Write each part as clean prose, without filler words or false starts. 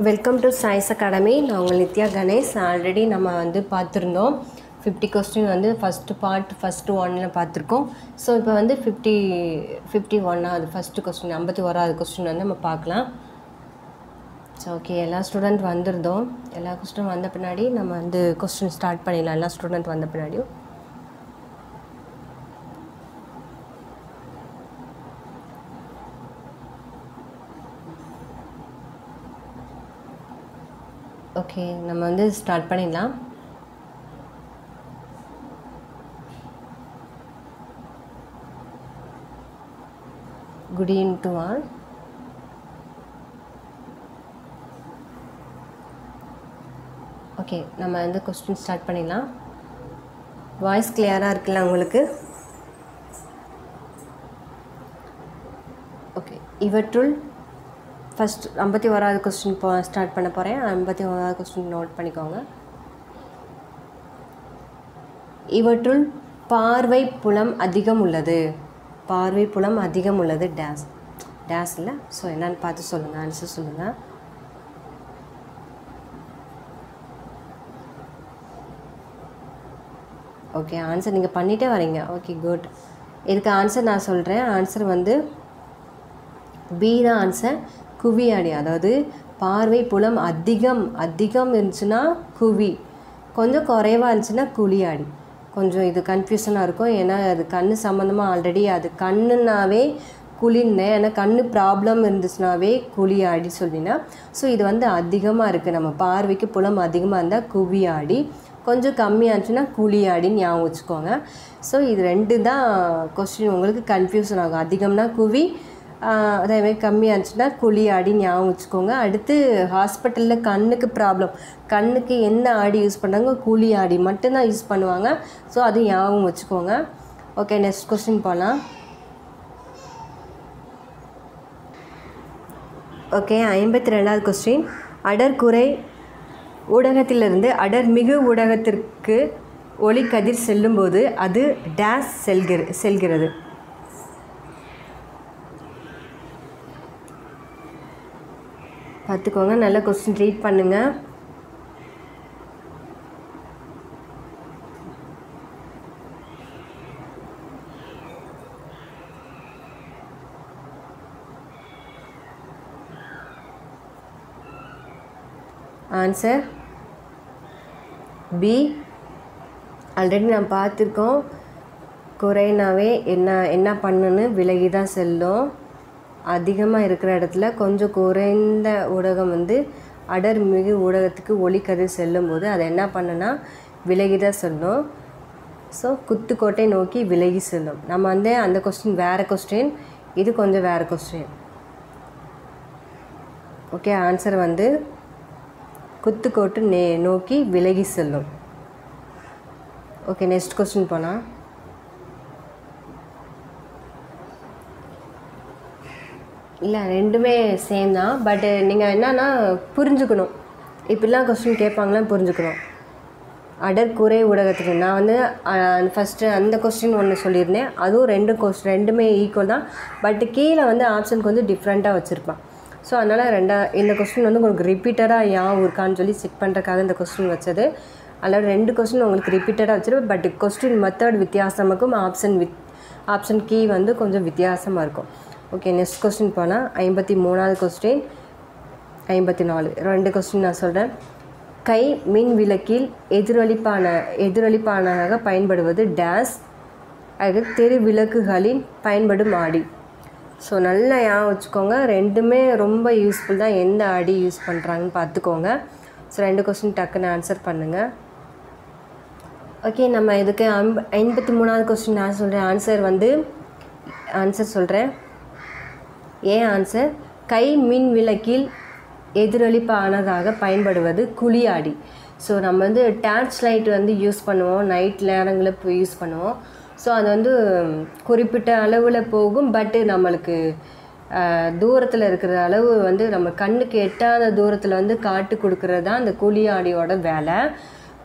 Welcome to choice academy. நான் உங்கள் Nithya Ganesh. Already நம்ம வந்து பார்த்துருந்தோம் 50 கொஸ்டின் வந்து ஃபஸ்ட்டு ஒன்னில் பார்த்துருக்கோம். ஸோ இப்போ வந்து 51வது ஃபஸ்ட்டு கொஸ்டின் 51வது கொஸ்டின் வந்து நம்ம பார்க்கலாம். ஸோ ஓகே, எல்லா ஸ்டூடெண்ட் வந்துருந்தோம். எல்லா கொஸ்டின் வந்த பின்னாடி நம்ம வந்து கொஸ்டின் ஸ்டார்ட் பண்ணிடலாம். எல்லா ஸ்டூடெண்ட் வந்த பின்னாடியும் ஓகே, நம்ம வந்து ஸ்டார்ட் பண்ணிடலாம். Good evening to all. Okay, நம்ம வந்து கொஸ்டின் ஸ்டார்ட் பண்ணிடலாம். வாய்ஸ் கிளியராக இருக்குல்ல உங்களுக்கு? ஓகே, இவற்றுள் ஃபஸ்ட் 51வது கொஸ்டின் ஸ்டார்ட் பண்ண போகிறேன். 51வது கொஸ்டின் நோட் பண்ணிக்கோங்க. இவற்றுள் பார்வை புலம் அதிகம் உள்ளது. பார்வை புலம் அதிகம் உள்ளது டேஸ் இல்லை. ஸோ என்னன்னு பார்த்து சொல்லுங்கள், ஆன்சர் சொல்லுங்கள். ஓகே, ஆன்சர் நீங்கள் பண்ணிகிட்டே வரீங்க. Okay, good. இதுக்கு ஆன்சர் நான் சொல்கிறேன். ஆன்சர் வந்து பி தான் ஆன்சர். குவியாடி, அதாவது பார்வை புலம் அதிகம் இருந்துச்சுன்னா குவி, கொஞ்சம் குறைவாக இருந்துச்சுன்னா குழியாடி. கொஞ்சம் இது கன்ஃபியூஷனாக இருக்கும். ஏன்னா அது கண் சம்மந்தமாக ஆல்ரெடி அது கண்ணுனாவே குழின்னேன். ஏன்னா கண் ப்ராப்ளம் இருந்துச்சுனாவே குழியாடி சொல்லினா. ஸோ இது வந்து அதிகமாக இருக்குது. நம்ம பார்வைக்கு புலம் அதிகமாக இருந்தால் குவியாடி, கொஞ்சம் கம்மியாக இருந்துச்சுன்னா குழியாடின்னு ஞாபகம் வச்சுக்கோங்க. ஸோ இது ரெண்டு தான் கொஸ்டின் உங்களுக்கு கன்ஃபியூஷன் ஆகும். அதிகம்னா குவி, அதேமாதிரி கம்மியாக இருந்துச்சுன்னா குழியாடி ஞாபகம் வச்சுக்கோங்க. அடுத்து ஹாஸ்பிட்டலில் கண்ணுக்கு ப்ராப்ளம், கண்ணுக்கு என்ன ஆடி யூஸ் பண்ணுறாங்க? குழி ஆடி மட்டும்தான் யூஸ் பண்ணுவாங்க. ஸோ அது ஞாபகம் வச்சுக்கோங்க. ஓகே, நெக்ஸ்ட் கொஸ்டின் போகலாம். ஓகே, 52வது கொஸ்டின். அடர்குறை ஊடகத்திலிருந்து அடர்மிகு ஊடகத்திற்கு ஒளிக்கதிர் செல்லும்போது அது டேஸ் செல்கிறது. பார்த்துக்கோங்க, நல்ல கொஸ்டின் ரீட் பண்ணுங்கள். Answer B. ஆல்ரெடி நான் பார்த்துருக்கோம். குறைனாவே என்ன பண்ணுன்னு விலகி தான் செல்லும். அதிகமாக இருக்கிற இடத்துல கொஞ்சம் குறைந்த ஊடகம் வந்து அடர்மிகு ஊடகத்துக்கு ஒளிக்கதிர் செல்லும்போது அதை என்ன பண்ணுன்னா விலகி தான் செல்லும். ஸோ குத்துக்கோட்டை நோக்கி விலகி செல்லும். நம்ம வந்து அந்த கொஸ்டின் வேறு கொஸ்டின், இது கொஞ்சம் வேறு கொஸ்டின். ஓகே, ஆன்சர் வந்து குத்துக்கோட்டு நோக்கி விலகி செல்லும். ஓகே, நெக்ஸ்ட் கொஸ்டின் போனால். இல்லை, ரெண்டுமே சேம் தான். பட் நீங்கள் என்னன்னா புரிஞ்சுக்கணும். இப்படிலாம் கொஸ்டின் கேட்பாங்களாம் புரிஞ்சுக்கணும். அடர்குறை ஊடகத்துக்கு நான் வந்து ஃபஸ்ட்டு அந்த கொஸ்டின் ஒன்று சொல்லியிருந்தேன். அதுவும் ரெண்டுமே ஈக்குவல் தான். பட் கீழே வந்து ஆப்ஷன் கொஞ்சம் டிஃப்ரெண்ட்டாக வச்சுருப்பான். ஸோ அதனால் இந்த கொஸ்டின் வந்து உங்களுக்கு ரிப்பீட்டடாக யாவும் இருக்கான்னு சொல்லி செக் பண்ணுறதுக்காக இந்த கொஸ்டின் வச்சது. அதில் 2 கொஸ்டின் உங்களுக்கு ரிப்பீட்டடாக வச்சுருப்பேன். பட் கொஸ்டின் மெத்தட் வித்தியாசமாக்கும், ஆப்ஷன் கீ வந்து கொஞ்சம் வித்தியாசமாக இருக்கும். ஓகே, நெக்ஸ்ட் கொஸ்டின் போனால் 53வது கொஸ்டின், 54 2 கொஸ்டின் நான் சொல்கிறேன். கை மின் விளக்கில் எதிரொலிப்பானாக பயன்படுவது டேஸ், அது தெரு விளக்குகளில் பயன்படும் ஆடி. ஸோ நல்லா ஞாபகம் வச்சுக்கோங்க. ரெண்டுமே ரொம்ப யூஸ்ஃபுல் தான். எந்த ஆடி யூஸ் பண்ணுறாங்கன்னு பார்த்துக்கோங்க. ஸோ 2 கொஸ்டின் டக்குன்னு ஆன்சர் பண்ணுங்கள். ஓகே, நம்ம இதுக்கு 53வது கொஸ்டின் நான் சொல்கிறேன். ஆன்சர் சொல்கிறேன். ஏன் ஆன்சர் கை மின் விளக்கில் எதிரொலிப்பானதாக பயன்படுவது குழியாடி. ஸோ நம்ம வந்து டார்ச் லைட் வந்து யூஸ் பண்ணுவோம், நைட் நேரங்களில் போய் யூஸ் பண்ணுவோம். ஸோ அது வந்து குறிப்பிட்ட அளவில் போகும். பட்டு நம்மளுக்கு தூரத்தில் இருக்கிற அளவு வந்து நம்ம கண்ணுக்கு எட்டாத தூரத்தில் வந்து காட்டு கொடுக்கறது தான் அந்த குழியாடியோட வேலை.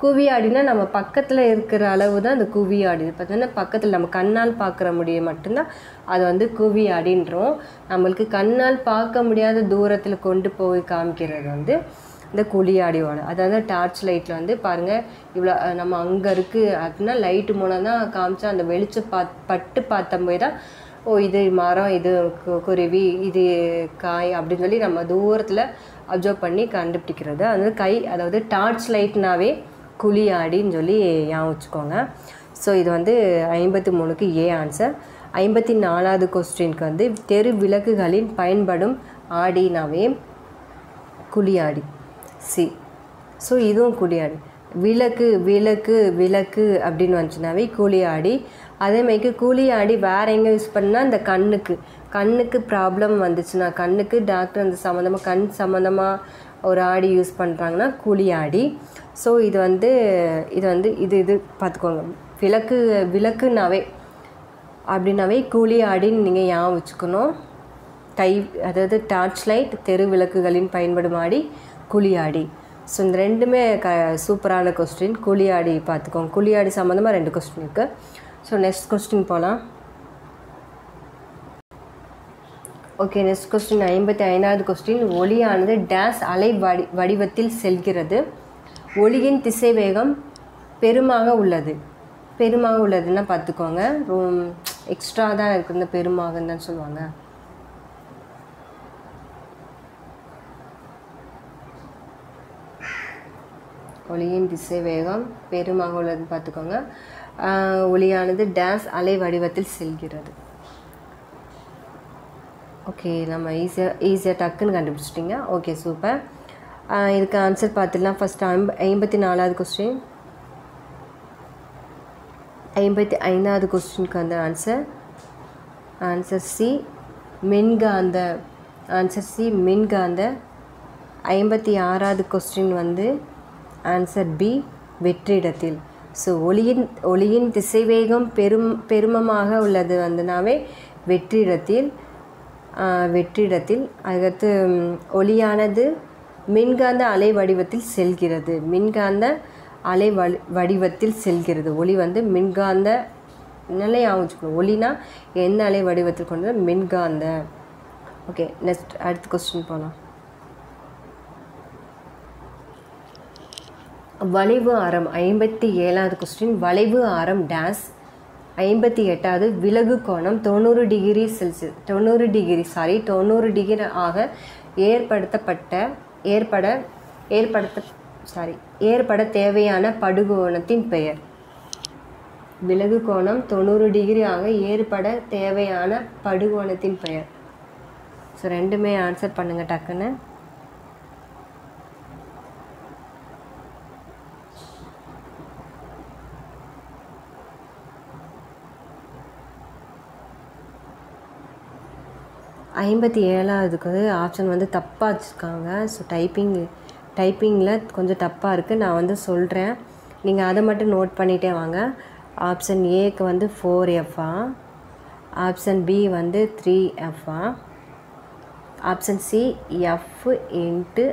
குவியாடினா நம்ம பக்கத்தில் இருக்கிற அளவு தான் அந்த குவியாடி. பார்த்தீங்கன்னா பக்கத்தில் நம்ம கண்ணால் பார்க்குற முடியும் மட்டும்தான் அது வந்து குவியாடின்றோம். நம்மளுக்கு கண்ணால் பார்க்க முடியாத தூரத்தில் கொண்டு போய் காமிக்கிறது வந்து இந்த குழியாடியோட. அதாவது டார்ச் லைட்டில் வந்து பாருங்கள் இவ்வளோ நம்ம அங்கே இருக்குது அப்படின்னா லைட்டு மூலம் தான் காமிச்சா அந்த வெளிச்சம் பட்டு பார்த்தம்போது தான் ஓ இது மரம், இது குருவி, இது காய் அப்படின்னு சொல்லி நம்ம தூரத்தில் அப்சர்வ் பண்ணி கண்டுபிடிக்கிறது. அது அதாவது டார்ச் லைட்னாவே குழியாடின்னு சொல்லி ஞாபகம் வச்சுக்கோங்க. ஸோ இது வந்து 53க்கு ஏ ஆன்சர். 54வது கொஸ்டினுக்கு வந்து தெரு விளக்குகளின் பயன்படும் ஆடினாவே குழியாடி சி. ஸோ இதுவும் குழியாடி. விளக்கு விளக்கு விளக்கு அப்படின்னு வந்துச்சுனாவே குழியாடி. அதேமாதிரிக்கு குழியாடி வேறு எங்கே யூஸ் பண்ணால் இந்த கண்ணுக்கு ப்ராப்ளம் வந்துச்சுன்னா கண்ணுக்கு டாக்டர் அந்த சம்மந்தமாக கண் சம்மந்தமாக ஒரு ஆடி யூஸ் பண்ணுறாங்கன்னா குழியாடி. ஸோ இது வந்து இது பார்த்துக்கோங்க. விளக்குனாவே அப்படின்னாவே குழியாடின்னு நீங்கள் ஞாபகம் வச்சுக்கணும். அதாவது டார்ச் லைட், தெரு விளக்குகளின் பயன்படும் ஆடி, குழியாடி. ஸோ இந்த ரெண்டுமே சூப்பரான கொஸ்டின். குழியாடி பார்த்துக்கோங்க. குழியாடி சம்மந்தமாக 2 கொஸ்டின் இருக்குது. ஸோ நெக்ஸ்ட் கொஸ்டின் போகலாம். ஓகே, நெக்ஸ்ட் கொஸ்டின் 55வது கொஸ்டின். ஒளியானது டேஸ் அலை வடிவத்தில் செல்கிறது. ஒளியின் திசைவேகம் பெருமாக உள்ளதுன்னா பார்த்துக்கோங்க. எக்ஸ்ட்ரா தான் இருக்குது, இந்த பெருமாகன்னு தான் சொல்லுவாங்க. ஒளியின் திசைவேகம் பெருமாக உள்ளதுன்னு பார்த்துக்கோங்க. ஒளியானது டேஸ் அலை வடிவத்தில் செல்கிறது. ஓகே, நம்ம ஈஸியாக டக்குன்னு கண்டுபிடிச்சிட்டிங்க. Okay, super. இதுக்கு ஆன்சர் பார்த்துடலாம். ஃபஸ்ட்டு 54வது கொஸ்டின். 55வது கொஸ்டினுக்கு வந்து ஆன்சர் சி மின்காந்த. ஆன்சர் சி மின்காந்த. 56வது கொஸ்டின் வந்து ஆன்சர் பி வெற்றிடத்தில். ஸோ ஒளியின் திசைவேகம் பெருமமாக உள்ளது வந்துனாவே வெற்றிடத்தில். அதுக்கடுத்து ஒளியானது மின்காந்த அலை வடிவத்தில் செல்கிறது. மின்காந்த அலை வடிவத்தில் செல்கிறது. ஒளி வந்து மின்காந்த நிலையை ஆகிச்சுக்கணும். ஒளினா எந்த அலை வடிவத்தில் கொண்டது? மின்காந்த. ஓகே, நெக்ஸ்ட் அடுத்த கொஸ்டின் போகலாம். வளைவு ஆரம் 57வது கொஸ்டின். வளைவு ஆரம் டேஸ். 58வது விலகு கோணம் 90 டிகிரி ஆக ஏற்பட தேவையான படுகோணத்தின் பெயர். விலகு கோணம் 90 டிகிரி ஆக ஏற்பட தேவையான படுகோணத்தின் பெயர். ஸோ ரெண்டுமே ஆன்சர் பண்ணுங்கள் டக்குன்னு. ஐம்பத்தி ஏழாவதுக்கு வந்து ஆப்ஷன் வந்து தப்பாக வச்சுருக்காங்க. ஸோ டைப்பிங்கில் கொஞ்சம் தப்பாக இருக்குது. நான் வந்து சொல்கிறேன், நீங்கள் அதை மட்டும் நோட் பண்ணிகிட்டே வாங்க. ஆப்ஷன் ஏக்கு வந்து 4F-ஆ, ஆப்ஷன் பி வந்து 3F-ஆ, ஆப்ஷன் சி F ×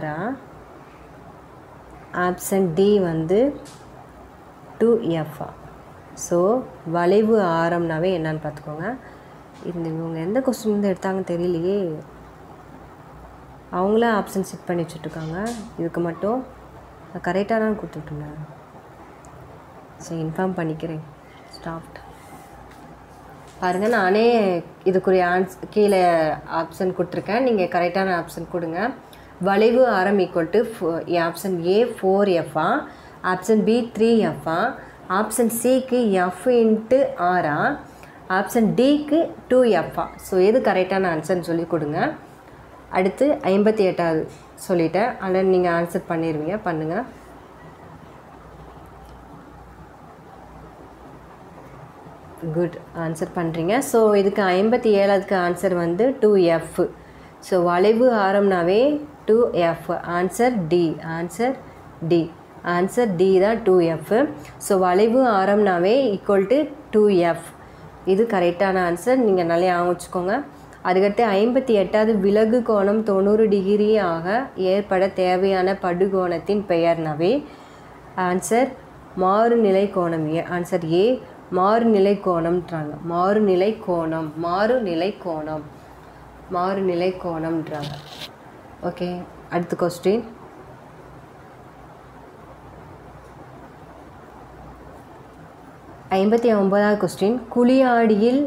R-ஆ, ஆப்ஷன் டி வந்து 2F-ஆ. ஸோ வளைவு ஆரம்னாவே என்னன்னு பார்த்துக்கோங்க. இவங்க எந்த கொஸ்டின் வந்து எடுத்தாங்கன்னு தெரியலையே. அவங்களே ஆப்ஷன் செட் பண்ணி வச்சுட்ருக்காங்க. இதுக்கு மட்டும் நான் கரெக்டாக தான் கொடுத்துட்ருந்தேன். ஸோ இன்ஃபார்ம் பண்ணிக்கிறேன் ஸ்டாஃப்ட். பாருங்கள், நானே இதுக்குரிய கீழே ஆப்ஷன் கொடுத்துருக்கேன். நீங்கள் கரெக்டான ஆப்ஷன் கொடுங்க. வளைவு ஆரம் = ஆப்ஷன் ஏ 4F-ஆ, ஆப்ஷன் பி 3F-ஆ, ஆப்ஷன் சிக்கு F × R-ஆ, ஆப்ஷன் டிக்கு 2F-ஆ. ஸோ எது கரெக்டான ஆன்சர்னு சொல்லி கொடுங்க. அடுத்து 58வது சொல்லிட்டேன். அதில் நீங்கள் ஆன்சர் பண்ணிடுவீங்க. பண்ணுங்கள். குட், ஆன்சர் பண்ணுறீங்க. ஸோ இதுக்கு 57க்கு ஆன்சர் வந்து 2F. ஸோ வளைவு ஆரம்னாவே 2F. Answer D. Answer D தான் 2F. ஸோ வளைவு ஆரம்னாவே = 2F. இது கரெக்டான ஆன்சர். நீங்கள் நல்லா ஞாபகம் வச்சுக்கோங்க. அதுக்கடுத்து 58வது விலகு கோணம் 90 டிகிரி ஆக ஏற்பட தேவையான படுகோணத்தின் பெயர்னாவே ஆன்சர் மாறுநிலை கோணம். Answer A மாறுநிலை கோணம்ன்றாங்க. மாறுநிலை கோணம், மாறுநிலை கோணம், மாறுநிலை கோணம்ன்றாங்க. ஓகே, அடுத்த கொஸ்டின். ஐம்பத்தி 9வது கொஸ்டின். குழியாடியில்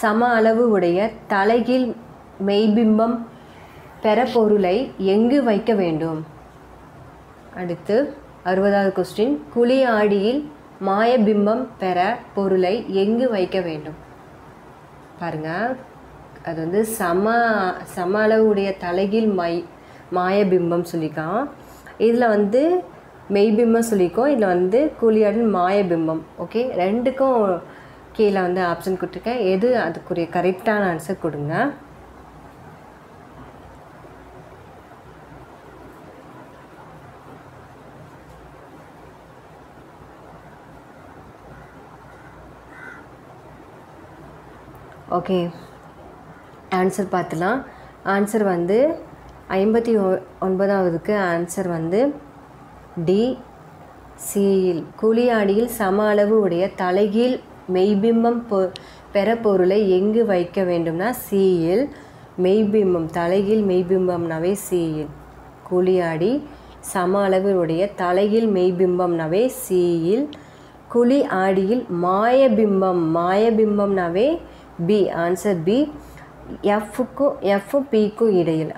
சம அளவு உடைய தலைகீழ் மெய்பிம்பம் பெற பொருளை எங்கு வைக்க வேண்டும்? அடுத்து 60வது கொஸ்டின். குழியாடியில் மாயபிம்பம் பெற பொருளை எங்கு வைக்க வேண்டும்? பாருங்கள், அது வந்து சம அளவுடைய தலைகீழ் மாயபிம்பம் சொல்லியிருக்கான். இதில் வந்து மெய்பிம்பம் சொல்லியிருக்கோம், இதில் வந்து குழியாடியில் மாயபிம்பம். ஓகே, ரெண்டுக்கும் கீழே வந்து ஆப்ஷன் கொடுத்துருக்கேன். எது அதுக்குரிய கரெக்டான ஆன்சர் கொடுங்க. ஓகே, ஆன்சர் பார்த்துலாம். ஆன்சர் வந்து 59வதுக்கு ஆன்சர் வந்து டி, சியில். குழியாடியில் சம அளவு உடைய தலைகீழ் மெய்பிம்பம் பெற பொருளை எங்கு வைக்க வேண்டும்னா சியில். மெய்பிம்பம், தலைகீழ் மெய்பிம்பம்னாவே சியில். குழியாடி சம அளவு உடைய தலைகீழ் மெய்பிம்பம்னாவே சியில். குழி ஆடியில் மாயபிம்பம், மாயபிம்பம்னாவே பி. Answer B. எஃப்க்கும் பிக்கும் இடையில்,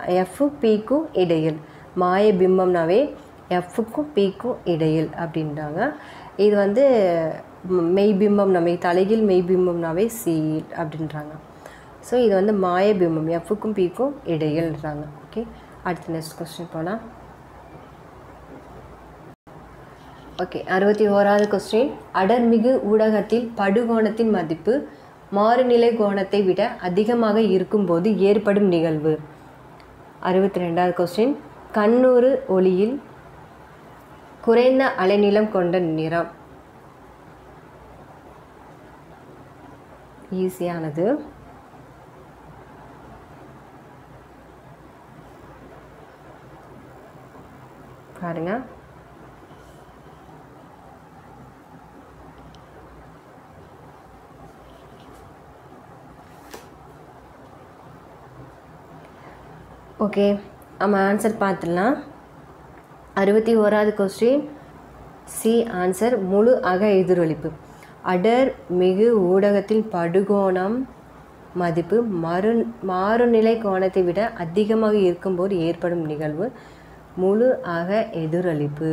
பிக்கும் இடையில் மாயபிம்பம்னாவே எஃப்க்கும் பிக்கும் இடையில் அப்படின்றாங்க. இது வந்து மெய்பிம்பம் நம்ம தலைகீழ் மெய்பிம்பம்னாவே சியில் அப்படின்றாங்க. ஸோ இது வந்து மாயபிம்பம், எஃப்க்கும் பிக்கும் இடையில்ன்றாங்க. ஓகே, அடுத்து நெக்ஸ்ட் கொஸ்டின் போகலாம். ஓகே, 61வது கொஸ்டின். அடர்மிகு ஊடகத்தில் படுகோணத்தின் மதிப்பு மாறுநிலை கோணத்தை விட அதிகமாக இருக்கும்போது ஏற்படும் நிகழ்வு. 62வது கொஸ்டின். கண்ணூறு ஒளியில் குறைந்த அலைநீளம் கொண்ட நிறம். ஈஸியானது. பாருங்க, ஓகே, நம்ம ஆன்சர் பார்த்துடலாம். 61வது கொஸ்டின் சி ஆன்சர் முழு அக எதிரொலிப்பு. அடர் மிகு ஊடகத்தில் படுகோணம் மதிப்பு மாறுநிலை கோணத்தை விட அதிகமாக இருக்கும்போது ஏற்படும் நிகழ்வு முழு அக எதிரொலிப்பு.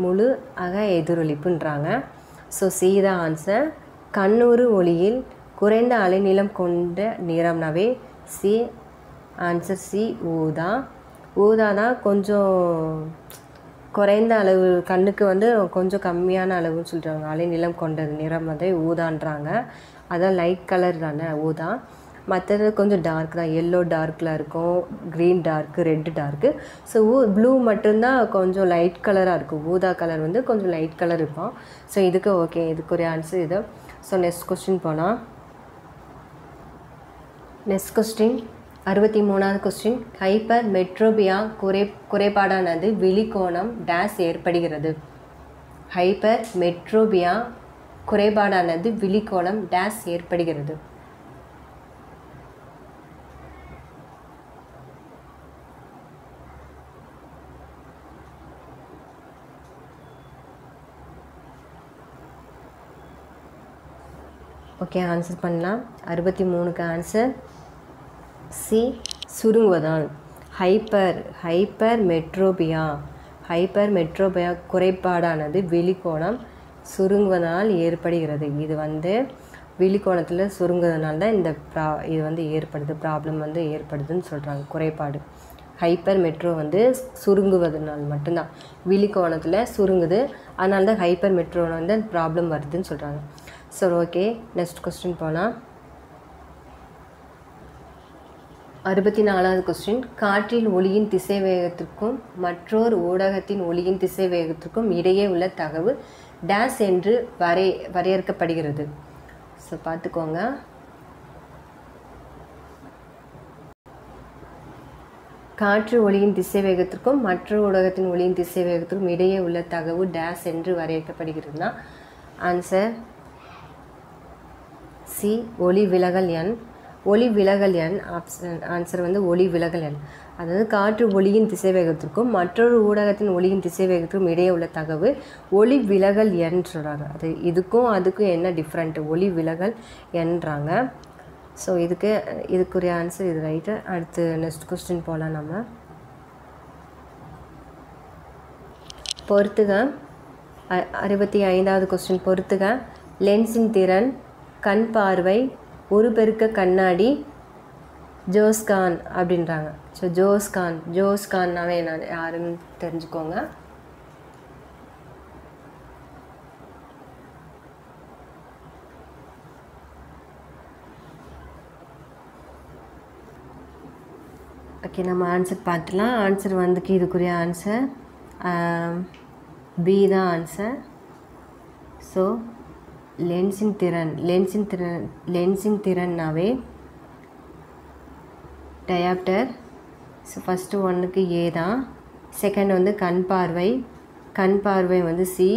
முழு அக எதிரொலிப்புன்றாங்க. ஸோ சி தான் ஆன்சர். கண்ணூறு ஒளியில் குறைந்த அலைநீளம் கொண்ட நிறம்னாவே சி. ஆன்சர் சி ஊதா. ஊதா தான் கொஞ்சம் குறைந்த அளவு, கண்ணுக்கு வந்து கொஞ்சம் கம்மியான அளவுன்னு சொல்கிறாங்க. அலைநீளம் கொண்டது நிறம் வந்து ஊதான்றாங்க. அதான் லைட் கலர் தானே ஊதா. மற்றது கொஞ்சம் டார்க் தான், எல்லோ டார்க்கில் இருக்கும், green dark, red dark. So blue மட்டும்தான் கொஞ்சம் லைட் கலராக இருக்கும். ஊதா கலர் வந்து கொஞ்சம் லைட் கலர் இருக்கும். ஸோ இதுக்கு ஓகே, இதுக்கு ஒரு ஆன்சர் இது. ஸோ நெக்ஸ்ட் கொஸ்டின் போனால். நெக்ஸ்ட் கொஸ்டின் 63வது கொஸ்டின். ஹைப்பர் மெட்ரோபியா குறைபாடானது விழிக்கோணம் டேஸ் ஏற்படுகிறது. ஹைப்பர் மெட்ரோபியா குறைபாடானது விழிக்கோணம் டேஸ் ஏற்படுகிறது. ஓகே, ஆன்சர் பண்ணலாம். 63க்கு ஆன்சர் சி சுருங்குவதால். ஹைப்பர் மெட்ரோபியா குறைபாடானது விழிக்கோணம் சுருங்குவதனால் ஏற்படுகிறது. இது வந்து விழிக்கோணத்தில் சுருங்குவதனால தான் இது வந்து ஏற்படுது, ப்ராப்ளம் வந்து ஏற்படுதுன்னு சொல்கிறாங்க. குறைபாடு ஹைப்பர் மெட்ரோ வந்து சுருங்குவதனால் மட்டும்தான், விழிக்கோணத்தில் சுருங்குது, அதனால தான் ஹைப்பர் மெட்ரோவில் வந்து ப்ராப்ளம் வருதுன்னு சொல்கிறாங்க. சரி, ஓகே, நெக்ஸ்ட் கொஸ்டின் போனால். 64வது கொஸ்டின். காற்றில் ஒளியின் திசை வேகத்திற்கும் மற்றொரு ஊடகத்தின் ஒளியின் திசை வேகத்திற்கும் இடையே உள்ள தகவு டேஸ் என்று வரையறுக்கப்படுகிறது. ஸோ பார்த்துக்கோங்க. காற்று ஒளியின் திசைவேகத்திற்கும் மற்ற ஊடகத்தின் ஒளியின் திசைவேகத்திற்கும் இடையே உள்ள தகவு டேஸ் என்று வரையறுக்கப்படுகிறதுனா ஆன்சர் சி ஒளி விலகல் எண். ஒளி விலகல் எண் ஆன்சர் வந்து ஒளி விலகல் எண். அதாவது காற்று ஒளியின் திசைவேகத்திற்கும் மற்றொரு ஊடகத்தின் ஒளியின் திசைவேகத்திற்கும் இடையே உள்ள தகவு ஒளி விலகல் எண் சொல்கிறாங்க. அது இதுக்கும் அதுக்கும் என்ன டிஃப்ரெண்ட்டு, ஒளி விலகல் எண்றாங்க. ஸோ இதுக்குரிய ஆன்சர் இது ரைட்டு. அடுத்து நெக்ஸ்ட் கொஸ்டின் போகலாம். நம்ம பொறுத்துக 65வது கொஸ்டின் பொறுத்துக. லென்ஸின் திறன், கண் பார்வை, ஒரு பெருக்க கண்ணாடி, ஜோஸ்கான் அப்படின்றாங்க. ஸோ ஜோஸ்கான்னாவே என்ன யாருன்னு தெரிஞ்சுக்கோங்க. ஓகே, நம்ம ஆன்சர் பார்த்துலாம். ஆன்சர் வந்துக்கு இதுக்குரிய ஆன்சர் பி தான் ஆன்சர். ஸோ லென்ஸின் திறன்னாவே டயாப்டர். ஸோ ஃபஸ்ட்டு ஒன்றுக்கு ஏ தான். செகண்ட் வந்து கண் பார்வை வந்து சி.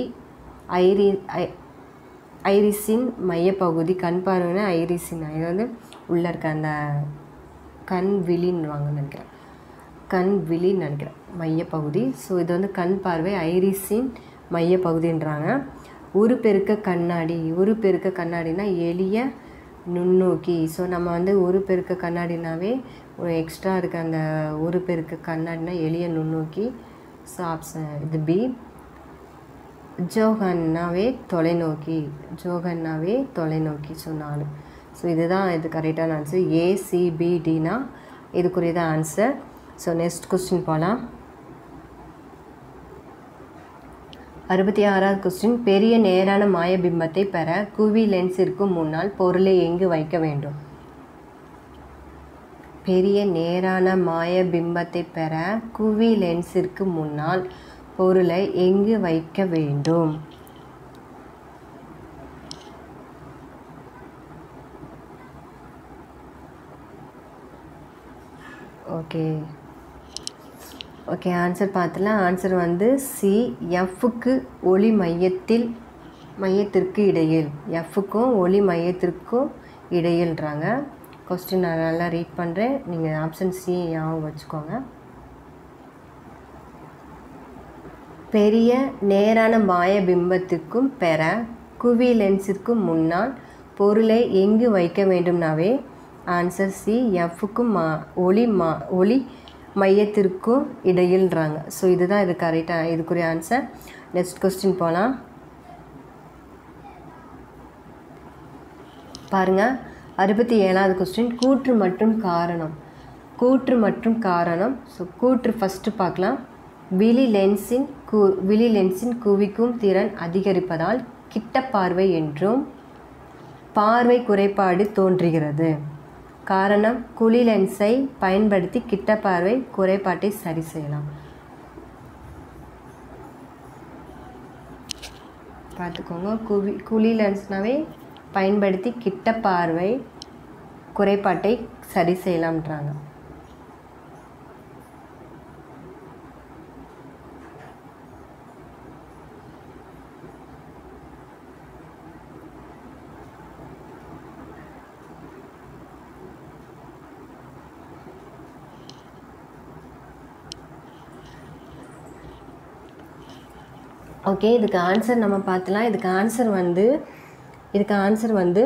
ஐரிஸின் மையப்பகுதி, கண் பார்வைன்னா ஐரிஸின், இது வந்து உள்ளே இருக்க அந்த கண் விழின்னு நினைக்கிறேன் மையப்பகுதி. ஸோ இது வந்து கண் பார்வை, ஐரிஸின் மையப்பகுதின்றாங்க. ஒரு பெருக்க கண்ணாடினா எளிய நுண்ணோக்கி. ஸோ நம்ம வந்து ஒரு பெருக்க கண்ணாடினாவே ஒரு எக்ஸ்ட்ரா இருக்க அந்த ஒரு பெருக்க கண்ணாடினா எளிய நுண்ணோக்கி. ஸோ ஆப்ஷன் இது பி. ஜோகன்னாவே தொலைநோக்கி. ஸோ 4. ஸோ இதுதான் இது கரெக்டான ஆன்சர். ஏசிபிடினா இதுக்குரியதான் ஆன்சர். ஸோ நெக்ஸ்ட் கொஸ்டின் போகலாம். 66வது கொஸ்டின். பெரிய நேரான மாயபிம்பத்தை பெற குவி லென்ஸிற்கு முன்னால் பொருளை எங்கு வைக்க வேண்டும்? பெரிய நேரான மாயபிம்பத்தை பெற குவி லென்ஸிற்கு முன்னால் பொருளை எங்கு வைக்க வேண்டும்? ஓகே ஆன்சர் பார்த்துலாம். ஆன்சர் வந்து சி. எஃப்க்கு ஒளி மையத்திற்கு இடையில். எஃப்க்கும் ஒளி மையத்திற்கும் இடையில்ன்றாங்க. கொஸ்டின் நான் நல்லா ரீட் பண்ணுறேன், நீங்கள் ஆப்ஷன் சி ஞாபகம் வச்சுக்கோங்க. பெரிய நேரான மாயபிம்பத்திற்கும் பெற குவி லென்ஸிற்கும் முன்னால் பொருளை எங்கு வைக்க வேண்டும்னாவே ஆன்சர் சி. எஃப்க்கும் ஒளி மையத்திற்கும் இடையில்ன்றாங்க. ஸோ இதுதான் இது கரெக்டாக இதுக்குரிய ஆன்சர். நெக்ஸ்ட் கொஸ்டின் போகலாம். பாருங்கள், 67வது கொஸ்டின். கூற்று மற்றும் காரணம். ஸோ கூற்று ஃபஸ்ட்டு பார்க்கலாம். விழி லென்ஸின் குவிக்கும் திறன் அதிகரிப்பதால் கிட்ட பார்வை என்றும் பார்வை குறைபாடு தோன்றுகிறது. காரணம், குழி லென்ஸை பயன்படுத்தி கிட்ட பார்வை குறைபாட்டை சரி செய்யலாம். பார்த்துக்கோங்க, குழி லென்ஸ்னாவே பயன்படுத்தி கிட்ட பார்வை குறைபாட்டை சரி செய்யலாம்ன்றாங்க. ஓகே, இதுக்கு ஆன்சர் நம்ம பார்த்துலாம். இதுக்கு ஆன்சர் வந்து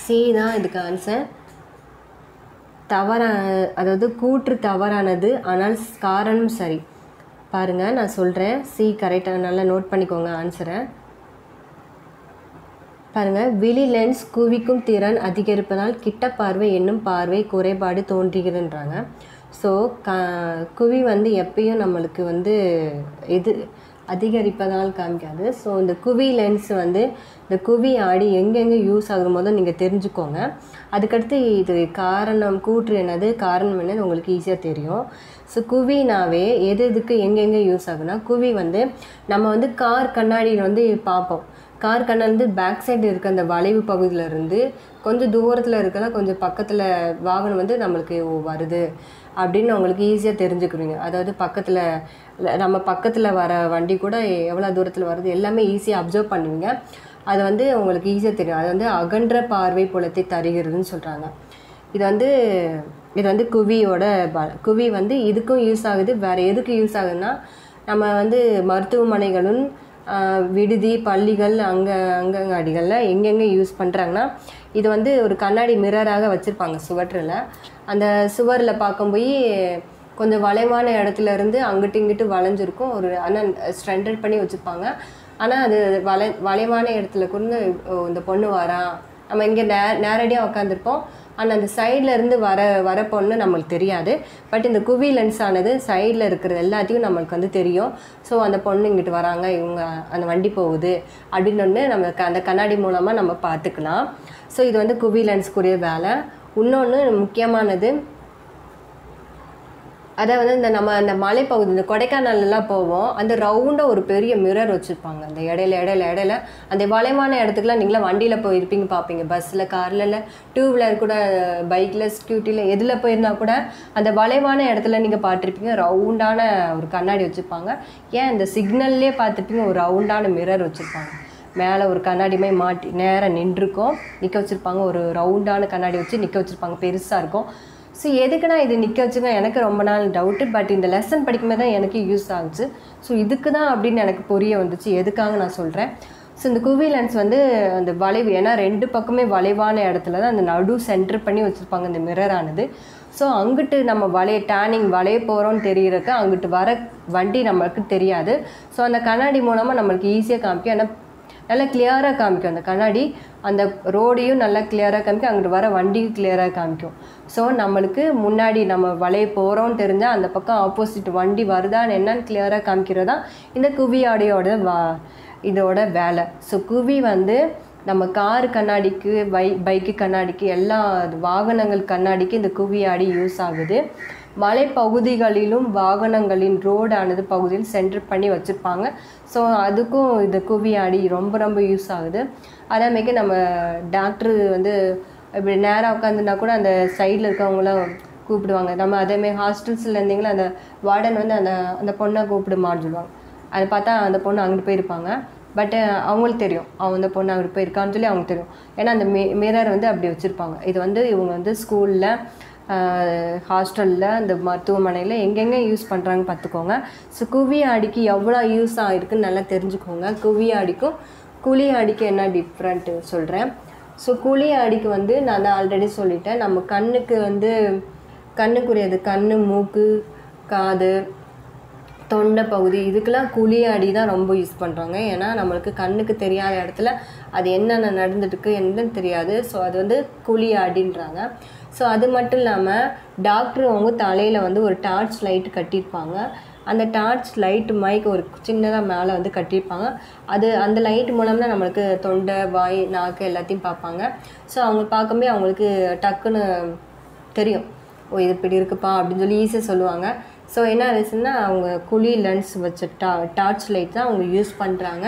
சி தான் இதுக்கு ஆன்சர். அதாவது கூற்று தவறானது, ஆனால் காரணம் சரி. பாருங்கள், நான் சொல்கிறேன். சி கரெக்டாக நல்லா நோட் பண்ணிக்கோங்க ஆன்சரை. பாருங்கள், விழி லென்ஸ் குவிக்கும் திறன் அதிகரிப்பதால் கிட்ட பார்வை என்னும் பார்வை குறைபாடு தோன்றுகிறதுன்றாங்க. ஸோ குவி வந்து எப்பயும் நம்மளுக்கு வந்து இது அதிகரிப்பதால் காமிக்காது. ஸோ இந்த குவி லென்ஸ் வந்து இந்த குவி ஆடி எங்கெங்கே யூஸ் ஆகும் போதும் நீங்கள் தெரிஞ்சுக்கோங்க. அதுக்கடுத்து இது கூற்று என்னது, காரணம் என்னது உங்களுக்கு ஈஸியாக தெரியும். ஸோ குவினாவே எதுக்கு எங்கெங்கே யூஸ் ஆகுனா, குவி வந்து நம்ம வந்து கார் கண்ணாடியில் வந்து பார்ப்போம். கார் கண்ணாடி வந்து பேக் சைடு இருக்க அந்த வளைவு பகுதியிலேருந்து கொஞ்சம் தூரத்தில் இருக்கல கொஞ்சம் பக்கத்தில் வாகனம் வந்து நம்மளுக்கு வருது அப்படின்னு உங்களுக்கு ஈஸியாக தெரிஞ்சுக்குவீங்க. அதாவது நம்ம பக்கத்தில் வர வண்டி கூட எவ்வளோ தூரத்தில் வருது எல்லாமே ஈஸியாக அப்சர்வ் பண்ணுவீங்க. அது வந்து உங்களுக்கு ஈஸியாக தெரியும். அது வந்து அகன்ற பார்வை புலத்தை தருகிறதுன்னு சொல்கிறாங்க. இது வந்து குவி வந்து இதுக்கும் யூஸ் ஆகுது. வேறு எதுக்கு யூஸ் ஆகுதுன்னா நம்ம வந்து மருத்துவமனைகளும் விடுதி பள்ளிகள் அங்கங்காடிகளில் எங்கெங்கே யூஸ் பண்ணுறாங்கன்னா இது வந்து ஒரு கண்ணாடி மிரராக வச்சுருப்பாங்க சுவற்றில். அந்த சுவரில் பார்க்கும்போய் கொஞ்சம் வளைவான இடத்துல இருந்து அங்கிட்டு இங்கிட்டு வளைஞ்சிருக்கும். ஆனால் ஸ்ட்ரெண்டட் பண்ணி வச்சுருப்பாங்க. ஆனால் அது வளைவான இடத்துல கொண்டு இந்த பொண்ணு வரா, நம்ம இங்கே நேரடியாக உட்காந்துருப்போம். ஆனால் அந்த சைடில் இருந்து வர பொண்ணு நம்மளுக்கு தெரியாது. பட் இந்த குவி லென்ஸ் ஆனது சைடில் இருக்கிறது எல்லாத்தையும் நம்மளுக்கு வந்து தெரியும். ஸோ அந்த பொண்ணு இங்கிட்டு வராங்க, இவங்க அந்த வண்டி போகுது அப்படின்னு ஒன்று நம்ம அந்த கண்ணாடி மூலமாக நம்ம பார்த்துக்கலாம். ஸோ இது வந்து குவி லென்ஸ்க்குரிய வேலை. இன்னொன்று முக்கியமானது, அதாவது நம்ம அந்த மலைப்பகுதி இந்த கொடைக்கானல்லாம் போவோம். அந்த ரவுண்டாக ஒரு பெரிய மிரர் வச்சுருப்பாங்க. அந்த இடையில அந்த வளைவான இடத்துக்குலாம் நீங்களாம் வண்டியில் போயிருப்பீங்க, பார்ப்பீங்க. பஸ்ஸில், காரில், இல்லை டூ வீலர் கூட, பைக்கில், ஸ்கூட்டியில் எதில் போயிருந்தால் கூட அந்த வளைவான இடத்துல நீங்கள் பார்த்துருப்பீங்க. ரவுண்டான ஒரு கண்ணாடி வச்சுருப்பாங்க. ஏன் இந்த சிக்னல்லே பார்த்துருப்பீங்க, ஒரு ரவுண்டான மிரர் வச்சுருப்பாங்க. மேலே ஒரு கண்ணாடியுமே மாட்டி நேராக நின்றுருக்கோம், நிற்க வச்சுருப்பாங்க. ஒரு ரவுண்டான கண்ணாடி வச்சு நிற்க வச்சுருப்பாங்க, பெருசாக இருக்கும். ஸோ எதுக்குன்னா இது நிற்க வச்சுங்க எனக்கு ரொம்ப நாள் டவுட்டு. பட் இந்த லெசன் படிக்கும்போது தான் எனக்கு யூஸ் ஆகுச்சு. ஸோ இதுக்கு தான் அப்படின்னு எனக்கு புரிய வந்துச்சு. எதுக்காக நான் சொல்கிறேன். ஸோ இந்த குவி லென்ஸ் வந்து அந்த வளைவு, ஏன்னா 2 பக்கமே வளைவான இடத்துல தான் அந்த நடு சென்டர் பண்ணி வச்சுருப்பாங்க இந்த மிரரானது. ஸோ அங்கிட்டு நம்ம வளைய போகிறோன்னு தெரிகிறக்கு அங்கிட்டு வர வண்டி நம்மளுக்கு தெரியாது. ஸோ அந்த கண்ணாடி மூலமாக நம்மளுக்கு ஈஸியாக காமிக்கும். ஏன்னா நல்லா கிளியராக காமிக்கும் அந்த கண்ணாடி. அந்த ரோடையும் நல்லா கிளியராக காமிக்கும், அங்கிட்டு வர வண்டியும் கிளியராக காமிக்கும். ஸோ நம்மளுக்கு முன்னாடி நம்ம வளைய போகிறோன்னு தெரிஞ்சால் அந்த பக்கம் ஆப்போசிட் வண்டி வருதான்னு என்னன்னு கிளியராக காமிக்கிறதா இந்த குவி ஆடியோட இதோட வேலை. ஸோ குவி வந்து நம்ம கார் கண்ணாடிக்கு, பைக்கு கண்ணாடிக்கு, எல்லா வாகனங்கள் கண்ணாடிக்கு இந்த குவி ஆடி யூஸ் ஆகுது. மலைப்பகுதிகளிலும் வாகனங்களின் ரோடானது பகுதியில் சென்டர் பண்ணி வச்சுருப்பாங்க. ஸோ அதுக்கும் இந்த குவி ஆடி ரொம்ப ரொம்ப யூஸ் ஆகுது. அதேமாதிரி நம்ம டாக்டரு வந்து இப்படி நேராக உட்காந்துருந்தா கூட அந்த சைடில் இருக்கவங்களாம் கூப்பிடுவாங்க. நம்ம அதேமாதிரி ஹாஸ்டல்ஸில் இருந்தீங்களா அந்த வார்டன் வந்து அந்த பொண்ணை கூப்பிடுமான்னு சொல்லுவாங்க. அதை பார்த்தா அந்த பொண்ணு அங்கிட்டு போயிருப்பாங்க. பட் அவங்களுக்கு தெரியும் அந்த பொண்ணு அங்கிட்டு போயிருக்கான்னு சொல்லி அவங்களுக்கு தெரியும். ஏன்னா அந்த மிரர் வந்து அப்படி வச்சுருப்பாங்க. இது வந்து இவங்க வந்து ஸ்கூலில், ஹாஸ்டலில், இந்த மருத்துவமனையில் எங்கெங்கே யூஸ் பண்ணுறாங்கன்னு பார்த்துக்கோங்க. ஸோ குவி ஆடிக்கு எவ்வளோ யூஸ் ஆகிருக்குன்னு நல்லா தெரிஞ்சுக்கோங்க. குவி ஆடிக்கும் குழி ஆடிக்கு என்ன டிஃப்ரெண்ட்டு சொல்கிறேன். ஸோ குழி ஆடிக்கு வந்து நான் தான் ஆல்ரெடி சொல்லிட்டேன். நம்ம கண்ணுக்குரியது கண், மூக்கு, காது, தொண்டை பகுதி, இதுக்கெல்லாம் குழி ஆடி தான் ரொம்ப யூஸ் பண்ணுறாங்க. ஏன்னா நம்மளுக்கு கண்ணுக்கு தெரியாத இடத்துல அது என்னென்ன நடந்துட்டுருக்கு என்னன்னு தெரியாது. ஸோ அது வந்து குழி ஆடின்றாங்க. ஸோ அது மட்டும் இல்லாமல் டாக்டர் அவங்க தலையில் வந்து ஒரு டார்ச் லைட் கட்டியிருப்பாங்க. அந்த டார்ச் லைட்டு மைக் ஒரு சின்னதாக மேலே வந்து கட்டியிருப்பாங்க. அந்த லைட் மூலம்னா நம்மளுக்கு தொண்டை, வாய், நாக்கு எல்லாத்தையும் பார்ப்பாங்க. ஸோ அவங்க பார்க்கும்போது அவங்களுக்கு டக்குன்னு தெரியும், இது இப்படி இருக்குப்பா அப்படின்னு சொல்லி ஈஸியாக சொல்லுவாங்க. ஸோ என்ன ஆச்சுன்னா அவங்க குழி லென்ஸ் வச்ச டார்ச் லைட் தான் அவங்க யூஸ் பண்ணுறாங்க.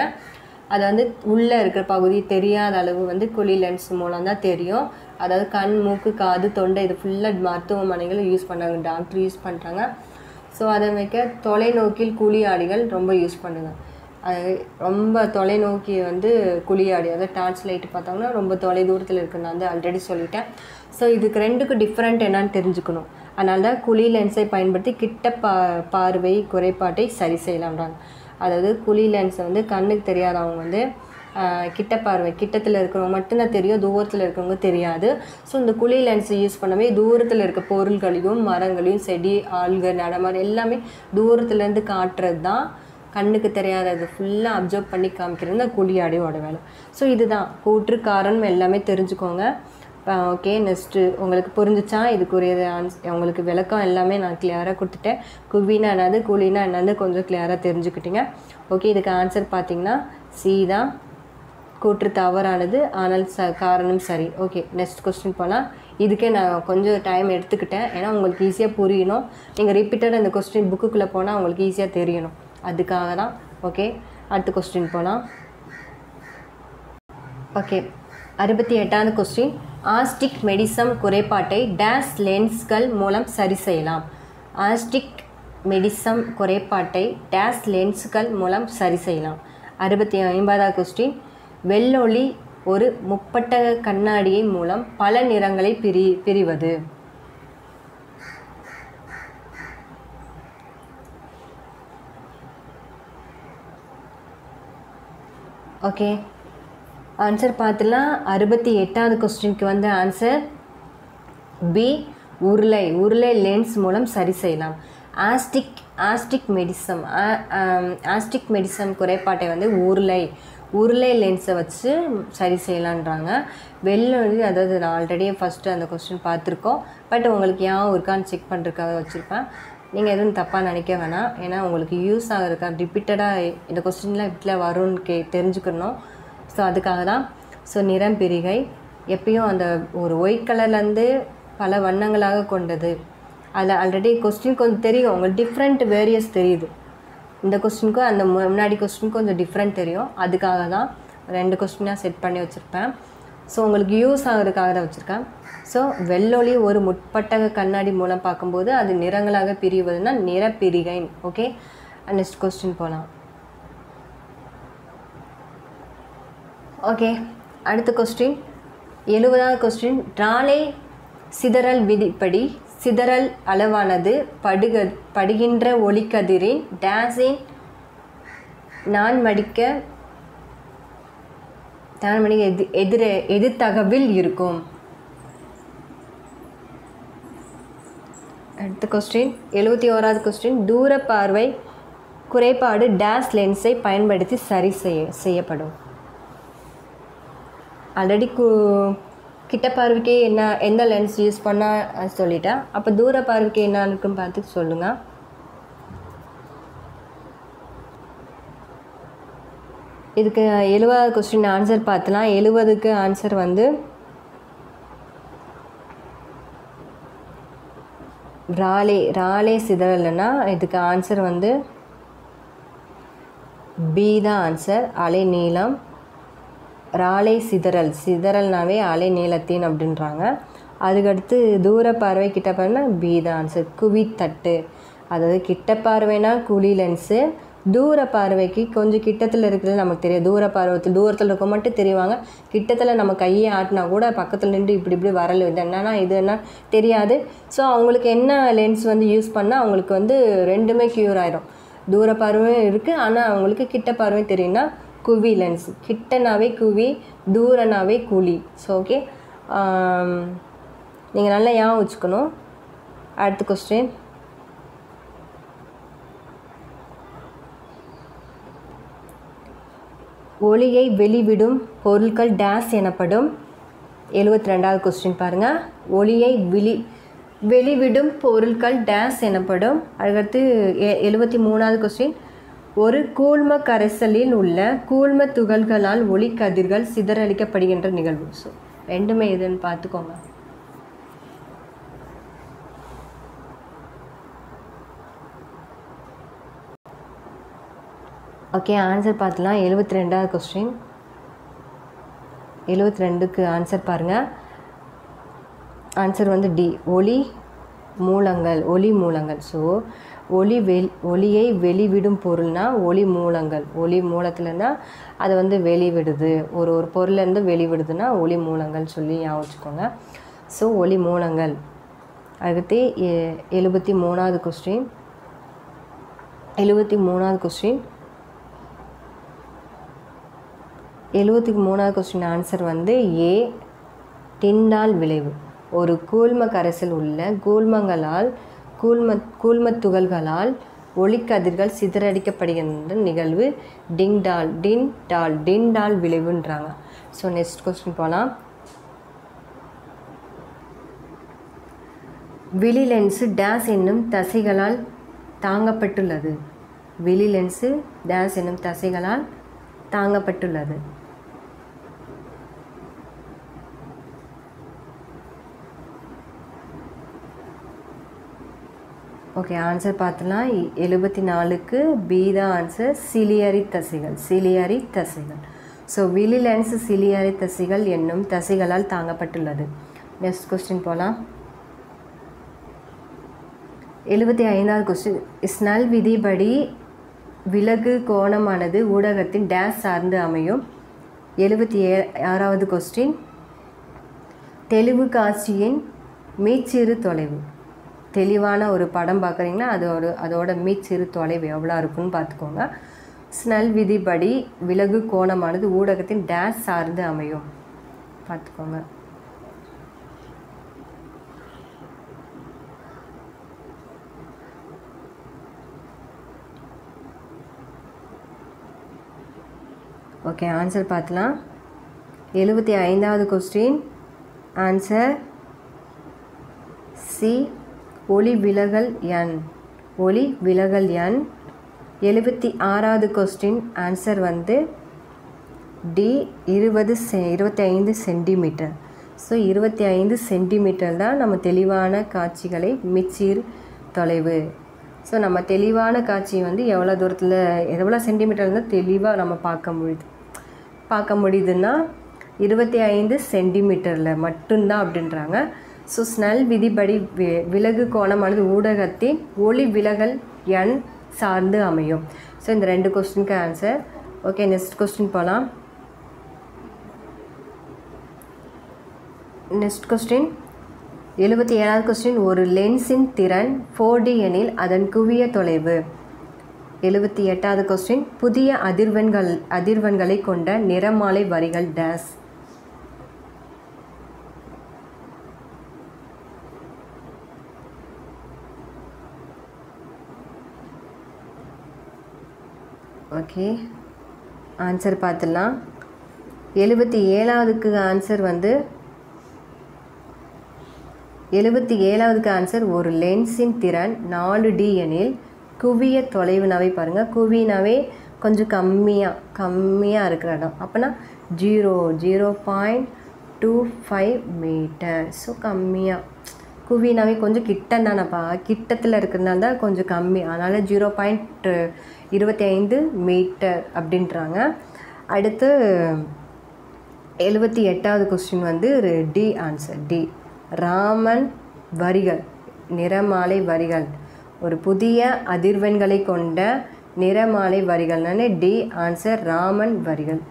அது வந்து உள்ளே இருக்கிற பகுதி தெரியாத அளவு வந்து குழி லென்ஸ் மூலம் தான் தெரியும். அதாவது கண், மூக்கு, காது, தொண்டை இது ஃபுல்லாக மருத்துவமனைகள் யூஸ் பண்ணுறாங்க, டாக்டர் யூஸ் பண்ணுறாங்க. ஸோ அதை வைக்க தொலைநோக்கில் குழி ஆடிகள் ரொம்ப யூஸ் பண்ணுங்க. அது ரொம்ப தொலைநோக்கி வந்து குழி ஆடி, அதாவது டார்ச் லைட்டு பார்த்தாங்கன்னா ரொம்ப தொலை தூரத்தில் இருக்குன்னு நான் வந்து ஆல்ரெடி சொல்லிட்டேன். ஸோ இதுக்கு ரெண்டுக்கும் டிஃப்ரெண்ட் என்னன்னு தெரிஞ்சுக்கணும். அதனால தான் குழி லென்ஸை பயன்படுத்தி கிட்ட பார்வை குறைபாட்டை சரி செய்யலாம்ன்றாங்க. அதாவது குழி லென்ஸை வந்து கண்ணுக்கு தெரியாதவங்க வந்து கிட்ட பார்வை, கிட்டத்தில் இருக்கிறவங்க மட்டும்தான் தெரியும், தூரத்தில் இருக்கிறவங்க தெரியாது. ஸோ இந்த குழி லென்ஸை யூஸ் பண்ணவே தூரத்தில் இருக்க பொருள்களையும் மரங்களையும் செடி, ஆள்கள், நடமாறு எல்லாமே தூரத்துலேருந்து காட்டுறது தான் கண்ணுக்கு தெரியாதது ஃபுல்லாக அப்சர்வ் பண்ணி காமிக்கிறது தான் குழி ஆடியோட வேலை. ஸோ இதுதான் கூற்று காரணம் எல்லாமே தெரிஞ்சுக்கோங்க. ஓகே, நெக்ஸ்ட்டு உங்களுக்கு புரிஞ்சிச்சா? இதுக்குரிய உங்களுக்கு விளக்கம் எல்லாமே நான் கிளியராக கொடுத்துட்டேன். குவினா என்னது, குழினா என்னது கொஞ்சம் கிளியராக தெரிஞ்சுக்கிட்டீங்க. ஓகே, இதுக்கு ஆன்சர் பார்த்தீங்கன்னா சி தான். கூற்று தவறானது, ஆனால் காரணம் சரி. ஓகே, நெக்ஸ்ட் கொஸ்டின் போகலாம். இதுக்கே நான் கொஞ்சம் டைம் எடுத்துக்கிட்டேன், ஏன்னா உங்களுக்கு ஈஸியாக புரியணும். நீங்கள் ரிப்பீட்டடாக இந்த கொஸ்டின் புக்குக்குள்ளே போனால் உங்களுக்கு ஈஸியாக தெரியணும், அதுக்காக தான். ஓகே, அடுத்த கொஸ்டின் போகலாம். ஓகே 68வது கொஸ்டின் ஆஸ்டிக் மெடிசம் குறைபாட்டை டேஸ் லென்ஸ்கள் மூலம் சரி செய்யலாம். ஆஸ்டிக் மெடிசம் குறைபாட்டை டேஸ் லென்ஸ்கள் மூலம் சரி செய்யலாம். 65வது கொஸ்டின் வெள்ளொளி ஒரு முப்பட்டக கண்ணாடியை மூலம் பல நிறங்களை பிரிவது. ஓகே ஆன்சர் பார்த்துலாம். 68வது கொஸ்டினுக்கு வந்து ஆன்சர் பி உருளை லென்ஸ் மூலம் சரி செய்யலாம். ஆஸ்டிக் மெடிசம் குறைபாட்டை வந்து உருளை லென்ஸை வச்சு சரி செய்யலான்றாங்க. வெள்ளொளி அதாவது நான் ஆல்ரெடி ஃபஸ்ட்டு அந்த கொஸ்டின் பார்த்துருக்கோம். பட் உங்களுக்கு ஏன் இருக்கான்னு செக் பண்ணுறதுக்காக வச்சுருப்பேன். நீங்கள் எதுவும் தப்பாக நினைக்க வேணாம். ஏன்னா உங்களுக்கு யூஸ் ஆகிறதுக்கா ரிப்பீட்டடாக இந்த கொஸ்டின்லாம் இப்படில வரும்னு தெரிஞ்சுக்கணும். ஸோ அதுக்காக தான். ஸோ நிறம் பிரிகை எப்பயும் அந்த ஒரு ஒயிட் கலர்லேருந்து பல வண்ணங்களாக கொண்டது. அதில் ஆல்ரெடி கொஸ்டின் கொஞ்சம் தெரியும், உங்களுக்கு டிஃப்ரெண்ட் வேரியஸ் தெரியுது. இந்த கொஸ்டினுக்கும் அந்த முன்னாடி கொஸ்டினுக்கும் கொஞ்சம் டிஃப்ரெண்ட் தெரியும். அதுக்காக தான் 2 கொஸ்டினாக செட் பண்ணி வச்சுருப்பேன். ஸோ உங்களுக்கு யூஸ் ஆகிறதுக்காக தான் வச்சுருக்கேன். ஸோ வெள்ளொளி ஒரு முற்பட்டக கண்ணாடி மூலம் பார்க்கும்போது அது நிறங்களாக பிரிவதுன்னா நிறப்பிரிகை. ஓகே நெக்ஸ்ட் கொஸ்டின் போகலாம். ஓகே அடுத்த கொஸ்டின் 70வது கொஸ்டின் ராலே சிதறல் விதிப்படி சிதறல் அளவானது படுகின்ற ஒளிக்கதிரின் டேஸின் நான்மடிக்க எதிர்த்தகவில் இருக்கும். அடுத்த கொஸ்டின் 71வது கொஸ்டின் தூர பார்வை குறைபாடு டேஸ் லென்ஸை பயன்படுத்தி சரி செய்யப்படும். ஆல்ரெடி கிட்ட பார்வைக்கு எந்த லென்ஸ் யூஸ் பண்ணால் சொல்லிட்டேன். அப்போ தூர பார்வைக்கு என்ன இருக்குன்னு பார்த்து சொல்லுங்கள். இதுக்கு 70வது கொஸ்டின் ஆன்சர் பார்த்தலாம். 70க்கு ஆன்சர் வந்து ராலே சிதறல்னா இதுக்கு ஆன்சர் வந்து பி தான் ஆன்சர். அலை நீளம் ராலே சிதறல்னாவே அலை நீளத்தின் அப்படின்றாங்க. அதுக்கடுத்து தூர பார்வை கிட்ட பார்வைனா பி தான் ஆன்சர். குவித்தட்டு அதாவது கிட்ட பார்வைனா குழி லென்ஸு, தூர பார்வைக்கு கொஞ்சம் கிட்டத்தில் இருக்கிறது நமக்கு தெரியும். தூரத்தில் இருக்க மட்டும் தெரிவாங்க. கிட்டத்தில் நம்ம கையை ஆட்டினா கூட பக்கத்தில் நின்று இப்படி வரல இது என்னன்னா இது என்ன தெரியாது. ஸோ அவங்களுக்கு என்ன லென்ஸ் வந்து யூஸ் பண்ணால் அவங்களுக்கு வந்து ரெண்டுமே க்யூர் ஆயிரும். தூர பார்வையும் இருக்குது, ஆனால் அவங்களுக்கு கிட்ட பார்வையும் தெரியும்னா குவி லென்ஸ். கிட்டனாவே குவி, தூரனாவே குழி. ஸோ ஓகே நீங்கள் நல்லா ஞாபகம் வச்சுக்கணும். அடுத்த கொஸ்டின் ஒளியை வெளிவிடும் பொருட்கள் டேஸ் எனப்படும். 72வது கொஸ்டின் பாருங்கள். ஒளியை வெளிவிடும் பொருட்கள் டேஸ் எனப்படும். அதுக்கடுத்து 73வது கொஸ்டின் ஒரு கூழ்ம கரைசலில் உள்ள கூழ்ம துகள்களால் ஒளி கதிர்கள் சிதறடிக்கப்படுகின்ற நிகழ்வு. ஸோ ரெண்டுமே எதுன்னு பார்த்துக்கோங்க. ஓகே ஆன்சர் பார்த்துலாம். 72வது கொஸ்டின் 72க்கு ஆன்சர் பாருங்கள். ஆன்சர் வந்து டி ஒளி மூலங்கள். ஸோ ஒளியை வெளிவிடும் பொருள்னா ஒளி மூலத்தில்னா அது வந்து வெளிவிடுது. ஒரு பொருள்லேருந்து வெளிவிடுதுன்னா ஒளி மூலங்கள் சொல்லி ஞாபகம் வச்சுக்கோங்க. ஸோ ஒளி மூலங்கள். அடுத்து 73வது கொஸ்டின் 73வது கொஸ்டின் ஆன்சர் வந்து ஏ டிண்டால் விளைவு. ஒரு கூழ்ம கரைசல் உள்ள கூழ்ம துகள்களால் ஒளிக்கதிர்கள் சிதறடிக்கப்படுகின்ற நிகழ்வு டிண்டால் விளைவுன்றாங்க. ஸோ நெக்ஸ்ட் கொஸ்டின் போகலாம். விழி லென்ஸு டேஸ் என்னும் தசைகளால் தாங்கப்பட்டுள்ளது. விழி லென்ஸு டேஸ் என்னும் தசைகளால் தாங்கப்பட்டுள்ளது. ஓகே ஆன்சர் பார்த்துலாம். 74க்கு பி தான் ஆன்சர். சிலியரி தசைகள். ஸோ விழி லென்ஸ் சிலியரி தசைகள் என்னும் தசைகளால் தாங்கப்பட்டுள்ளது. நெக்ஸ்ட் கொஸ்டின் போகலாம். 75வது கொஸ்டின். ஸ்னல் விதிப்படி விலகு கோணமானது ஊடகத்தின் டேஷ் சார்ந்து அமையும். 76வது கொஸ்டின். தெளிவு காட்சியின் மீச்சிறு தொலைவு. தெளிவான ஒரு படம் பார்க்குறீங்கன்னா அதோட மீச்சிறு தொலைவு எவ்வளோ இருக்குன்னு பார்த்துக்கோங்க. ஸ்னல் விதிப்படி விலகு கோணமானது ஊடகத்தின் டேஷ் சார்ந்து அமையும் பார்த்துக்கோங்க. ஓகே, ஆன்சர் பார்க்கலாம். 75வது கொஸ்டின் ஆன்சர் சி, ஒளி விலகல் எண். ஒளி விலகல் எண். 76வது கொஸ்டின் ஆன்சர் வந்து டி, 25 சென்டிமீட்டர். ஸோ 25 சென்டிமீட்டர் தான் நம்ம தெளிவான காட்சிகளை மீச்சிறு தொலைவு. ஸோ நம்ம தெளிவான காட்சி வந்து எவ்வளோ தூரத்தில் எவ்வளோ சென்டிமீட்டர் இருந்தால் தெளிவாக நம்ம பார்க்க முடியுதுன்னா 25 சென்டிமீட்டரில் மட்டும்தான் அப்படின்றாங்க. ஸோ ஸ்னல் விதிப்படி விலகு கோணமானது ஊடகத்தின் ஒளி விலகல் எண் சார்ந்து அமையும். ஸோ இந்த 2 கொஸ்டினுக்கு ஆன்சர். ஓகே, நெக்ஸ்ட் கொஸ்டின் போகலாம். நெக்ஸ்ட் கொஸ்டின் 77வது கொஸ்டின். ஒரு லென்ஸின் திறன் 4D எனில் அதன் குவிய தொலைவு. 78வது கொஸ்டின். புதிய அதிர்வெண்களை கொண்ட நிறமாலை வரிகள் டேஸ். ஓகே, ஆன்சர் பார்த்துடலாம். 77க்கு ஆன்சர் வந்து 77க்கு ஆன்சர் ஒரு லென்ஸின் திறன் 4D எனில் குவிய தொலைவுனாவே பாருங்கள். குவினாவே கொஞ்சம் கம்மியாக இருக்கிற இடம் அப்போனா 0.25 மீட்டர். ஸோ கம்மியாக. குவினாவே கொஞ்சம் கிட்டந்தானப்பா, கிட்டத்தில் இருக்கிறதுனால தான் கொஞ்சம் கம்மி. அதனால் 0.25 மீட்டர் அப்படின்றாங்க. அடுத்து 78வது கொஸ்டின் வந்து டி ஆன்சர். டி, ராமன் வரிகள், நிறமாலை வரிகள். ஒரு புதிய அதிர்வெண்களை கொண்ட நிறமாலை வரிகள்னாலே டி ஆன்சர், ராமன் வரிகள்.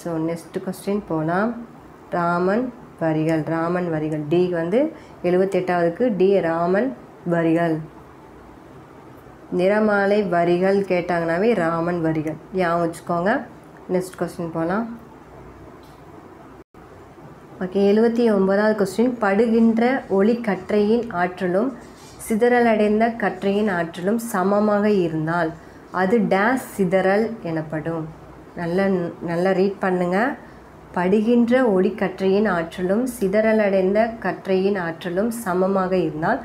ஸோ நெக்ஸ்ட் கொஸ்டின் போகலாம். ராமன் வரிகள். டி வந்து 78வதுக்கு டி, ராமன் வரிகள். நிறமாலை வரிகள் கேட்டாங்கனாவே ராமன் வரிகள் ஞாபகம் வச்சுக்கோங்க. நெக்ஸ்ட் கொஸ்டின் போகலாம். ஓகே, 79வது கொஸ்டின். படுகின்ற ஒளி கற்றையின் ஆற்றலும் சிதறலடைந்த கற்றையின் ஆற்றலும் சமமாக இருந்தால் அது டேஷ் சிதறல் எனப்படும். நல்லா ரீட் பண்ணுங்கள். படுகின்ற ஒளி கற்றையின் ஆற்றலும் சிதறலடைந்த கற்றையின் ஆற்றலும் சமமாக இருந்தால்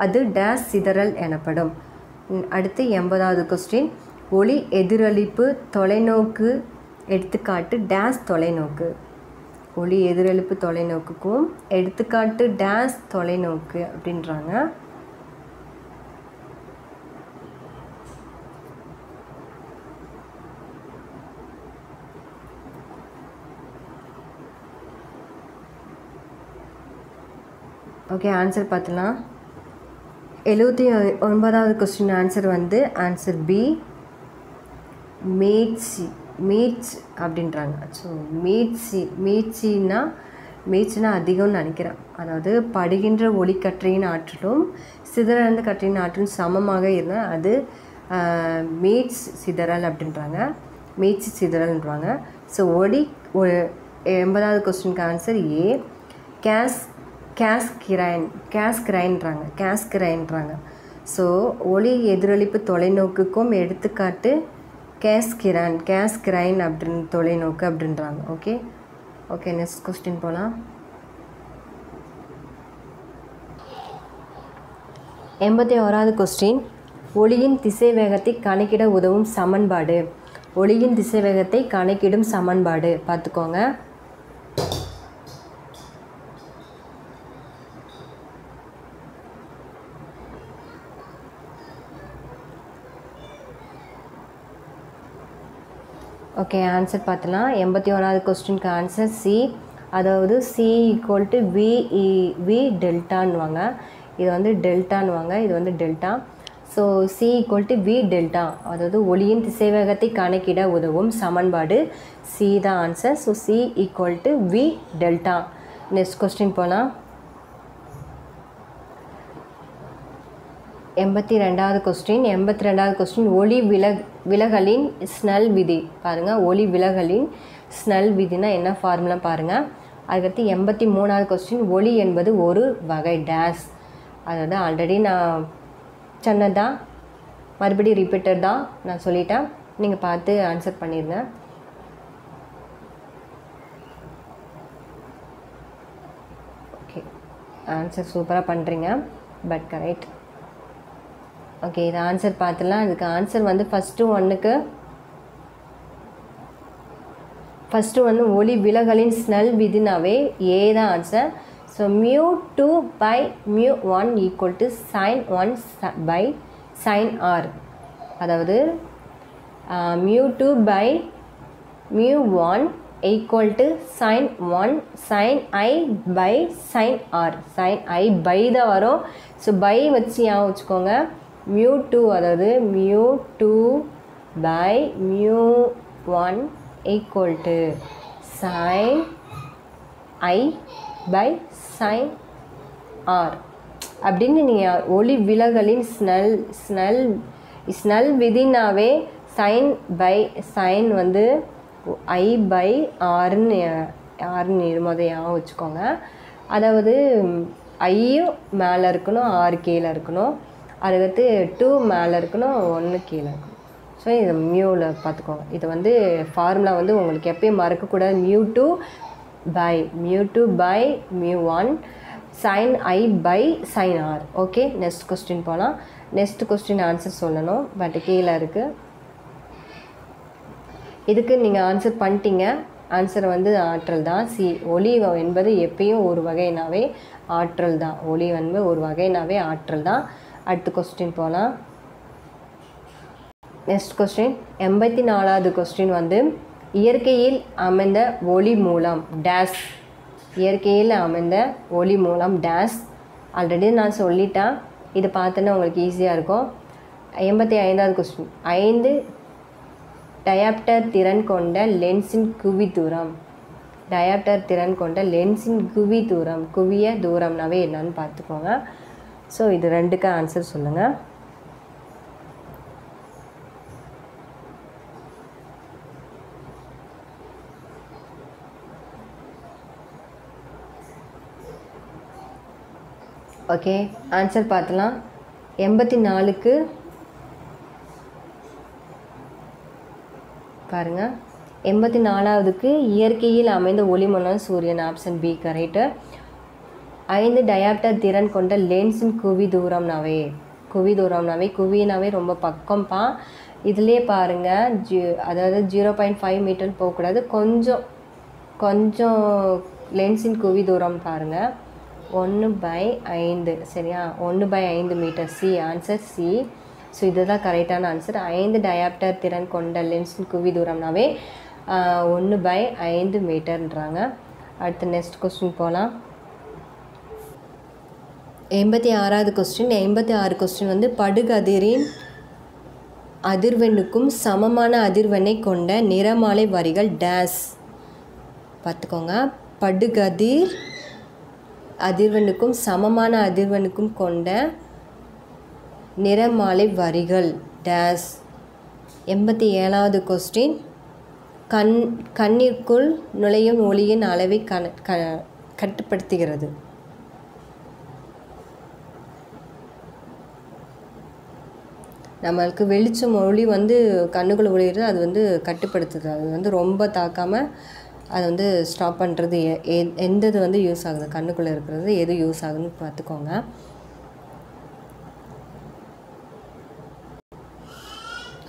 அது டேஷ் சிதறல் எனப்படும். அடுத்து 80வது கொஸ்டின். ஒளி எதிரொலிப்பு தொலைநோக்கு எடுத்துக்காட்டு டேஷ் தொலைநோக்கு. ஒளி எதிரொலிப்பு தொலைநோக்குக்கும் எடுத்துக்காட்டு டேஷ் தொலைநோக்கு அப்படின்றாங்க. ஓகே, ஆன்சர் பார்த்துலாம். 79வது கொஸ்டின் ஆன்சர் வந்து ஆன்சர் பி, மீட்ச் அப்படின்றாங்க. ஸோ மீட்சின்னா அதிகம்னு நினைக்கிறேன். அதாவது படுகின்ற ஒளிக்கற்றையின் ஆற்றலும் சிதறந்த கற்றையின் ஆற்றலும் சமமாக இருந்தால் அது மீட்ஸ் சிதறல் அப்படின்றாங்க. மீட்சி சிதறல்ன்றாங்க. ஸோ 80வது கொஸ்டினுக்கு ஆன்சர் ஏ, கேஸ்கிரைன்றாங்க. ஸோ ஒளி எதிரொலிப்பு தொலைநோக்குக்கும் எடுத்துக்காட்டு கேஸ்கிரைன் அப்படின்னு தொலைநோக்கு அப்படின்றாங்க. ஓகே, நெக்ஸ்ட் கொஸ்டின் போகலாம். 81வது கொஸ்டின். ஒளியின் திசை வேகத்தை கணக்கிட உதவும் சமன்பாடு. ஒளியின் திசை வேகத்தை கணக்கிடும் சமன்பாடு பார்த்துக்கோங்க. ஓகே, ஆன்சர் பார்த்தலாம். 81வது கொஸ்டினுக்கு ஆன்சர் சி. அதாவது சி ஈக்குவல் டு வி டெல்டான்னுவாங்க. இது வந்து டெல்டான்னுவாங்க, இது வந்து delta. So C equal to V delta, அதாவது ஒளியின் திசைவேகத்தை கணக்கிட உதவும் சமன்பாடு சி தான் answer. So C equal to V delta. Next question போனால் 82வது கொஸ்டின். 82வது கொஸ்டின் ஒளி விலகலின் ஸ்னெல் விதி. பாருங்கள், ஒளி விலகலின் ஸ்னெல் விதினா என்ன ஃபார்முலா பாருங்கள். அதுக்கடுத்து 83வது கொஸ்டின் ஒளி என்பது ஒரு வகை டேஸ். அதாவது ஆல்ரெடி நான் சொன்னதான், மறுபடியும் ரிப்பீட்டட் தான், நான் சொல்லிட்டேன். நீங்கள் பார்த்து ஆன்சர் பண்ணிடுங்க. ஓகே, ஆன்சர் சூப்பராக பண்ணுறீங்க, பட் கரெக்ட். ஓகே, இது ஆன்சர் பார்த்துலாம். இதுக்கு ஆன்சர் வந்து ஃபஸ்ட்டு ஒன்று ஒளி விலகலின் ஸ்னெல் விதினாவே ஏ தான் answer. So μ2 by μ1 equal to sin 1 by sin r. அதாவது μ2 by μ1 equal to sin 1 sin i by sin r. sin i by தான் வரும். ஸோ பை வச்சு ஞாபகம் வச்சுக்கோங்க. μ2 அதாவது μ2 by μ1 equal to sin i by sin r அப்படின்னு நீங்கள் ஒளி விலகலின் ஸ்னெல் விதினாவே சைன் பை சைன் வந்து ஐ பை ஆர்னு ஞாபகம் வச்சுக்கோங்க. அதாவது ஐயும் மேலே இருக்கணும், ஆறு கீழே இருக்கணும். அதுக்கடுத்து 2 மேலே இருக்கணும், 1 கீழே இருக்கணும். ஸோ இது மியூவில் பார்த்துக்கோங்க. இது வந்து ஃபார்முலா வந்து உங்களுக்கு எப்பயும் மறக்கக்கூடாது. μ2 by μ1 sin i by sin r. Okay, next question போகலாம். நெக்ஸ்ட் கொஸ்டின் ஆன்சர் சொல்லணும், பட் கீழே இருக்குது. இதுக்கு நீங்கள் ஆன்சர் பண்ணிட்டீங்க. ஆன்சர் வந்து ஆற்றல் தான். சி, ஒளி என்பது எப்பயும் ஒரு வகைனாவே ஆற்றல் தான். ஒளி வந்து ஒரு வகைனாவே ஆற்றல் தான். அடுத்த கொஸ்டின் போகலாம். நெக்ஸ்ட் கொஸ்டின் 84வது கொஸ்டின் வந்து இயற்கையில் அமைந்த ஒளி மூலம் டேஸ். இயற்கையில் அமைந்த ஒளி மூலம் டேஸ். ஆல்ரெடி நான் சொல்லிட்டேன், இது பார்த்தோன்னா உங்களுக்கு ஈஸியாக இருக்கும். 85வது கொஸ்டின் 5 டயாப்டர் திறன் கொண்ட லென்ஸின் குவி தூரம். டயாப்டர் திறன் கொண்ட லென்ஸின் குவி தூரம், குவிய தூரம்னாவே என்னன்னு பார்த்துக்கோங்க. ஸோ இது ரெண்டுக்கு ஆன்சர் சொல்லுங்கள். ஓகே, ஆன்சர் பார்த்துலாம். 84க்கு பாருங்கள். 84வதுக்கு இயற்கையில் அமைந்த ஒளிமூலம் சூரியன். Option B correct. 5 டயாப்டர் திறன் கொண்ட லென்ஸின் குவி தூரம்னாவே குவினாவே ரொம்ப பக்கம்ப்பா. இதுலேயே பாருங்கள், அதாவது 0.5 மீட்டர் போகக்கூடாது, கொஞ்சம் லென்ஸின் குவி தூரம் பாருங்கள். 1/5 சரியா, 1/5 metre. C, answer C. So இதுதான் கரெக்டான ஆன்சர். 5 டயாப்டர் திறன் கொண்ட லென்ஸின் குவி தூரம்னாவே 1/5 மீட்டர்ன்றாங்க. அடுத்து நெக்ஸ்ட் கொஸ்டின் போகலாம். 86வது கொஸ்டின். 86 கொஸ்டின் வந்து படுகதிரின் அதிர்வெண்ணுக்கும் சமமான அதிர்வெண்ணை கொண்ட நிறமாலை வரிகள் டேஸ். பார்த்துக்கோங்க, படுகதிர் அதிர்வெண்ணுக்கும் சமமான அதிர்வெண்ணுக்கும் கொண்ட நிறமாலை வரிகள் டேஸ். 87வது கொஸ்டின் கண்ணிற்குள் நுழையும் ஒளியின் அளவை கட்டுப்படுத்துகிறது. நம்மளுக்கு வெளிச்சம் ஒளி வந்து கண்ணுக்குள்ளே விழுகிறது, அது வந்து கட்டுப்படுத்துது. அது வந்து ரொம்ப தாக்காமல் அதை வந்து ஸ்டாப் பண்ணுறது. எந்தது வந்து யூஸ் ஆகுது, கண்ணுக்குள்ளே இருக்கிறது எது யூஸ் ஆகுதுன்னு பார்த்துக்கோங்க.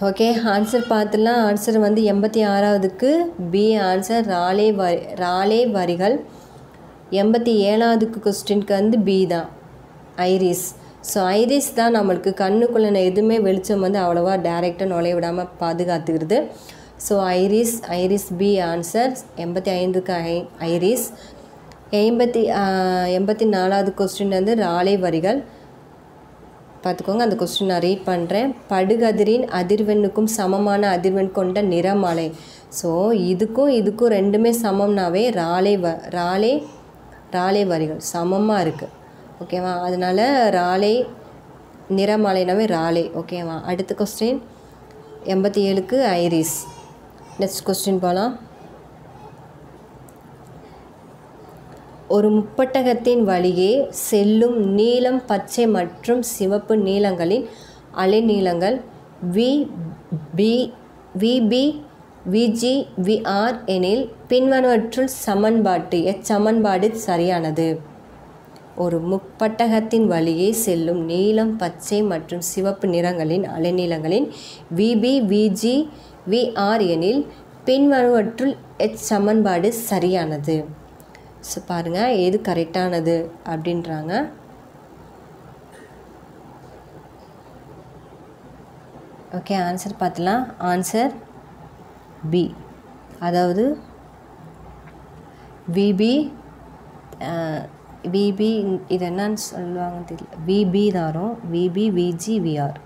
ஓகே, ஆன்சர் பார்த்துலாம். ஆன்சர் வந்து 86வதுக்கு பி ஆன்சர், ராலே வரிகள். 87வது கொஸ்டினுக்கு வந்து பி தான், ஐரிஸ். ஸோ ஐரிஸ் தான் நம்மளுக்கு கண்ணுக்குள்ளே எதுவுமே வெளிச்சம் வந்து அவ்வளோவா டைரெக்டாக நுழைய விடாமல் பாதுகாத்துக்கிறது. So iris B answer. 85க்கு ஐரிஸ். 84வது கொஸ்டின் வந்து ராலே வரிகள். பார்த்துக்கோங்க, அந்த கொஸ்டின் நான் ரீட் பண்ணுறேன். படுகதிரின் அதிர்வெண்ணுக்கும் சமமான அதிர்வெண் கொண்ட நிறமாலை. ஸோ இதுக்கும் ரெண்டுமே சமம்னாவே ராலே வரிகள் சமமாக இருக்குது. ஓகேவா? அதனால் ராலே நிறமாலைனாவே ராலே. ஓகேவா? அடுத்த கொஸ்டின் 87க்கு ஐரிஸ். நெக்ஸ்ட் கொஸ்டின் போகலாம். ஒரு முப்பட்டகத்தின் வழியே செல்லும் நீலம், பச்சை மற்றும் சிவப்பு நீளங்களின் அலைநீளங்கள் VB, VG, VR எனில் பின்வருவற்றுள் சமன்பாடு சரியானது. ஒரு முப்பட்டகத்தின் வழியே செல்லும் நீலம், பச்சை மற்றும் சிவப்பு நிறங்களின் அலைநீளங்களின் VB, VG, VR எனில் பின்வருவற்றுள் சமன்பாடு சரியானது. ஸோ பாருங்கள், எது கரெக்டானது அப்படின்றாங்க. ஓகே, ஆன்சர் பார்த்துலாம். ஆன்சர் பி, அதாவது விபி இது என்னன்னு சொல்லுவாங்கன்னு தெரியல. விபி தான் வரும். VP, VG, VR.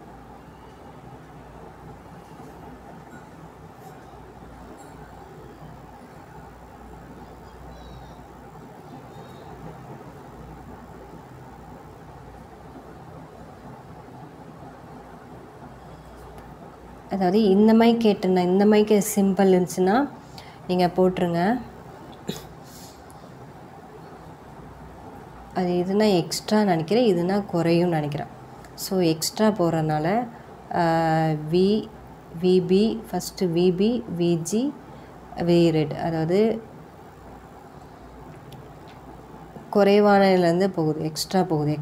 அதாவது இந்த மாதிரி கேட்டிருந்தேன், இந்த மாதிரி சிம்பிள் இருந்துச்சுன்னா நீங்கள் போட்டுருங்க. அது இதுனா எக்ஸ்ட்ரா நினைக்கிறேன், இதுனா குறையும் நினைக்கிறேன். ஸோ எக்ஸ்ட்ரா போடுறதுனால விபி ஃபஸ்ட்டு விபி, விஜி, விரெட், அதாவது குறைவானதுலேருந்து போகுது, எக்ஸ்ட்ரா போகுது.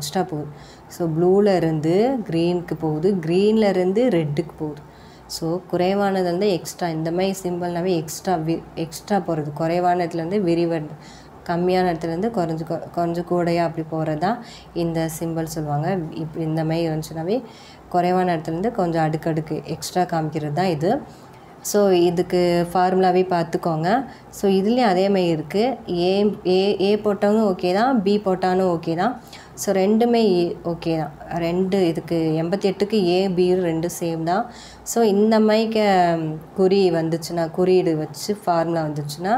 ஸோ ப்ளூவில் இருந்து க்ரீனுக்கு போகுது, க்ரீனில் ரெட்டுக்கு போகுது. ஸோ குறைவானதுலேருந்து எக்ஸ்ட்ரா, இந்த மாதிரி சிம்பிள்னாவே எக்ஸ்ட்ரா போகிறது. குறைவான இடத்துலேருந்து விரிவடை, கம்மியான இடத்துலேருந்து கொஞ்சம் கூடையாக அப்படி போகிறது தான் இந்த சிம்பிள் சொல்லுவாங்க. இப்படி இந்த மாதிரி இருந்துச்சுனாவே குறைவான இடத்துலேருந்து கொஞ்சம் அடுக்கடுக்கு எக்ஸ்ட்ரா காமிக்கிறது தான் இது. ஸோ இதுக்கு ஃபார்முலாவே பார்த்துக்கோங்க. ஸோ இதுலேயும் அதே மாதிரி இருக்குது. ஏ போட்டவங்க ஓகே தான், பி போட்டாலும் ஓகே தான். ஸோ ரெண்டுமே ஓகே தான். இதுக்கு 88க்கு ஏ, பி ரெண்டும் சேம் தான். ஸோ இந்த மாதிரி குறியீடு வச்சு ஃபார்முலா வந்துச்சுன்னா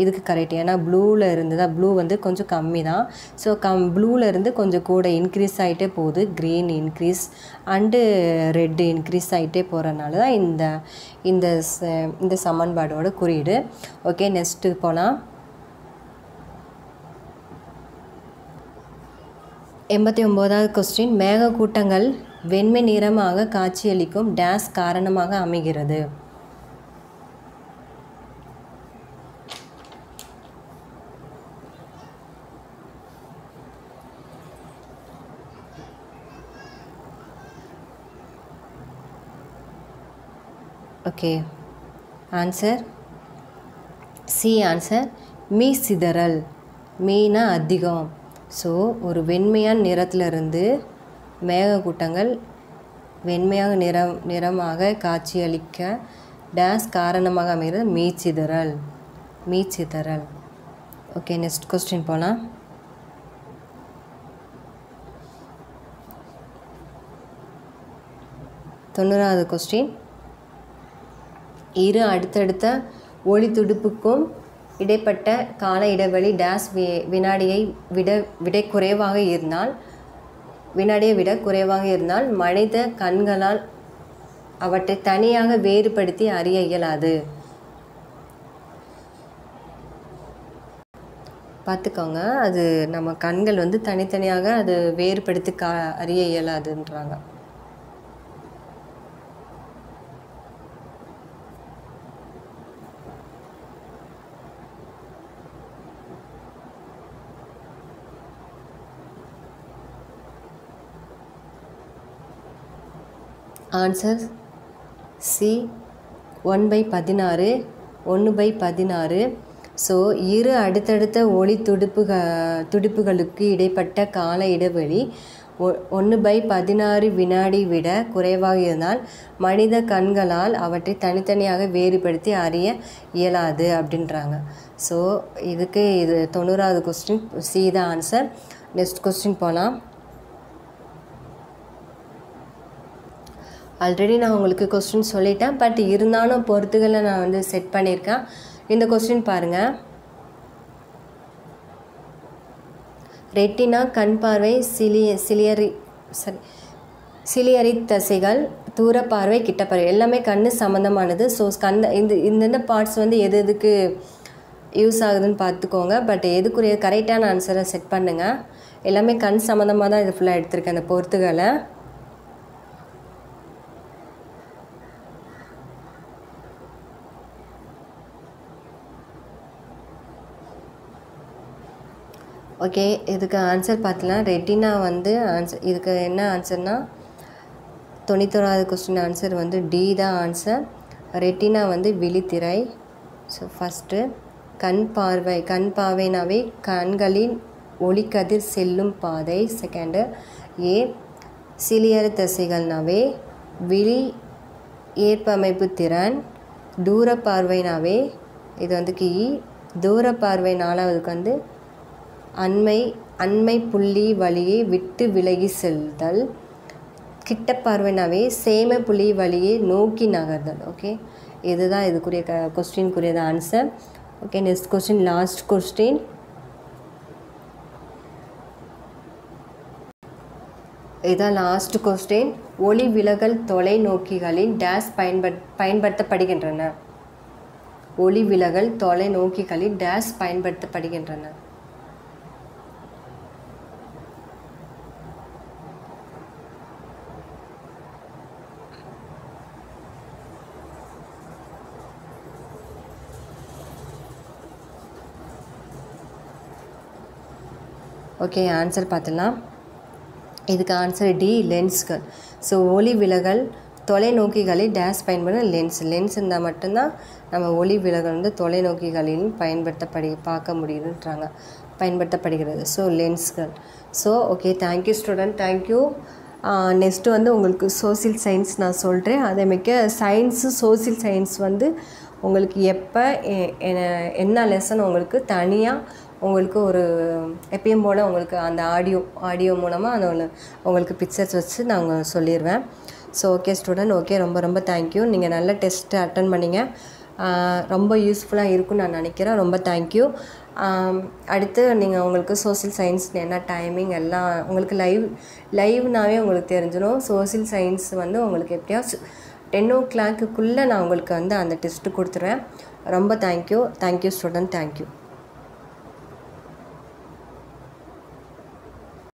இதுக்கு கரெக்ட். ஏன்னா ப்ளூவில் இருந்ததா, ப்ளூ வந்து கொஞ்சம் கம்மி தான். ஸோ ப்ளூவில் இருந்து கொஞ்சம் கூட இன்க்ரீஸ் ஆகிட்டே போகுது. Green increase and red increase ஆகிட்டே போகிறனால தான் இந்த சமன்பாடோட குறியீடு. ஓகே, நெக்ஸ்ட்டு போனால் 89வது கொஸ்டின். மேகக்கூட்டங்கள் வெண்மை நிறமாக காட்சியளிக்கும் டேஸ் காரணமாக அமைகிறது. Okay, answer C answer. சிதறல். மீனா அதிகம். ஸோ ஒரு வெண்மையான நிறத்திலிருந்து மேகக்கூட்டங்கள் வெண்மையாக நிறமாக காட்சியளிக்க டேஸ் காரணமாக அமைகிறது மீச்சிதறல். ஓகே, நெக்ஸ்ட் கொஸ்டின் போகலாம். 90வது கொஸ்டின். இரு அடுத்தடுத்த ஒளி துடுப்புக்கும் இடைப்பட்ட கால இடைவெளி டேஸ் வினாடியை விட குறைவாக இருந்தால் மனித கண்களால் அவற்றை தனியாக வேறுபடுத்தி அறிய இயலாது. பார்த்துக்கோங்க, அது நம்ம கண்கள் வந்து தனித்தனியாக அது வேறுபடுத்தி அறிய இயலாதுன்றாங்க. Answer C 1/16. ஸோ இரு அடுத்தடுத்த ஒளி துடுப்புகளுக்கு இடைப்பட்ட கால இடைவெளி 1/16 வினாடி விட குறைவாக இருந்தால் மனித கண்களால் அவற்றை தனித்தனியாக வேறுபடுத்தி அறிய இயலாது அப்படின்றாங்க. ஸோ இதுக்கு இது 90வது question, C the answer. Next question போகலாம். ஆல்ரெடி நான் உங்களுக்கு கொஸ்டின் சொல்லிட்டேன், பட் இருந்தாலும் பொறுத்துகளை நான் வந்து செட் பண்ணியிருக்கேன். இந்த கொஸ்டின் பாருங்கள். ரெட்டினா கண் பார்வை, சிலியரி தசைகள், தூர பார்வை, கிட்ட பார்வை எல்லாமே கண் சம்மந்தமானது. ஸோ இந்த பார்ட்ஸ் வந்து எது எதுக்கு யூஸ் ஆகுதுன்னு பார்த்துக்கோங்க. பட் எதுக்குரிய கரெக்டான ஆன்சரை செட் பண்ணுங்கள். எல்லாமே கண் சம்மந்தமாக தான் இது ஃபுல்லாக எடுத்திருக்கேன் அந்த பொறுத்துகளை. ஓகே, இதுக்கு ஆன்சர் பார்த்துலாம். ரெட்டினா வந்து ஆன்சர், இதுக்கு என்ன ஆன்சர்னா 91வது கொஸ்டின் ஆன்சர் வந்து டி தான் ஆன்சர். ரெட்டினா வந்து விழித்திரை. ஸோ ஃபஸ்ட்டு கண் பார்வைனாவே கண்களின் ஒளிக்கதிர் செல்லும் பாதை. செகண்டு ஏ. சிலியரி தசைகள்னாவே விழி ஏற்பமைப்பு திறன். தூர பார்வைனாவே இது வந்து கி. தூர பார்வை 4வதுக்கு வந்து அண்மை புள்ளி வழியே விட்டு விலகி செல்தல். கிட்ட பார்வைனாவே சேம புள்ளி வழியே நோக்கி நகர்தல். ஓகே, இதுதான் இதுக்குரிய கொஸ்டினுக்குரியது answer. Okay, next question, last question. இதுதான் லாஸ்ட் கொஸ்டின். ஒளி விலகல் தொலைநோக்கிகளின் டேஷ் பயன்படுத்தப்படுகின்றன. ஒளி விலகல் தொலைநோக்கிகளின் டேஷ் பயன்படுத்தப்படுகின்றன. ஓகே, ஆன்சர் பார்த்துலாம். இதுக்கு ஆன்சர் டி, லென்ஸ்கள். ஸோ ஒளி விலகல் தொலைநோக்கிகளை டேஷ் பயன்படுத்த லென்ஸ் இருந்தால் மட்டும்தான் நம்ம ஒளி விலகல் வந்து தொலைநோக்கிகளில் பார்க்க முடியுதுன்றாங்க, பயன்படுத்தப்படுகிறது. ஸோ லென்ஸ்கள். So okay, thank you student, thank you. Next வந்து உங்களுக்கு சோசியல் சயின்ஸ் நான் சொல்கிறேன். அதேமாதிரி சயின்ஸு சோசியல் சயின்ஸ் வந்து உங்களுக்கு எப்போ என்ன லெசன் உங்களுக்கு தனியாக உங்களுக்கு ஒரு எப்பயும் போல் உங்களுக்கு அந்த ஆடியோ மூலமாக அந்த உங்களுக்கு பிக்சர்ஸ் வச்சு நாங்கள் சொல்லிடுவேன். ஸோ ஓகே ஸ்டூடெண்ட், ஓகே, ரொம்ப தேங்க்யூ. நீங்கள் நல்ல டெஸ்ட்டு அட்டன் பண்ணிங்க, ரொம்ப யூஸ்ஃபுல்லாக இருக்குன்னு நான் நினைக்கிறேன். ரொம்ப தேங்க்யூ. அடுத்து நீங்கள் உங்களுக்கு சோசியல் சயின்ஸ் என்ன டைமிங் எல்லாம் உங்களுக்கு லைவ்னாவே உங்களுக்கு தெரிஞ்சிடும். சோசியல் சயின்ஸ் வந்து உங்களுக்கு எப்படியாவது 10 o'clock நான் உங்களுக்கு வந்து அந்த டெஸ்ட்டு கொடுத்துருவேன். ரொம்ப தேங்க்யூ ஸ்டூடெண்ட், தேங்க்யூ.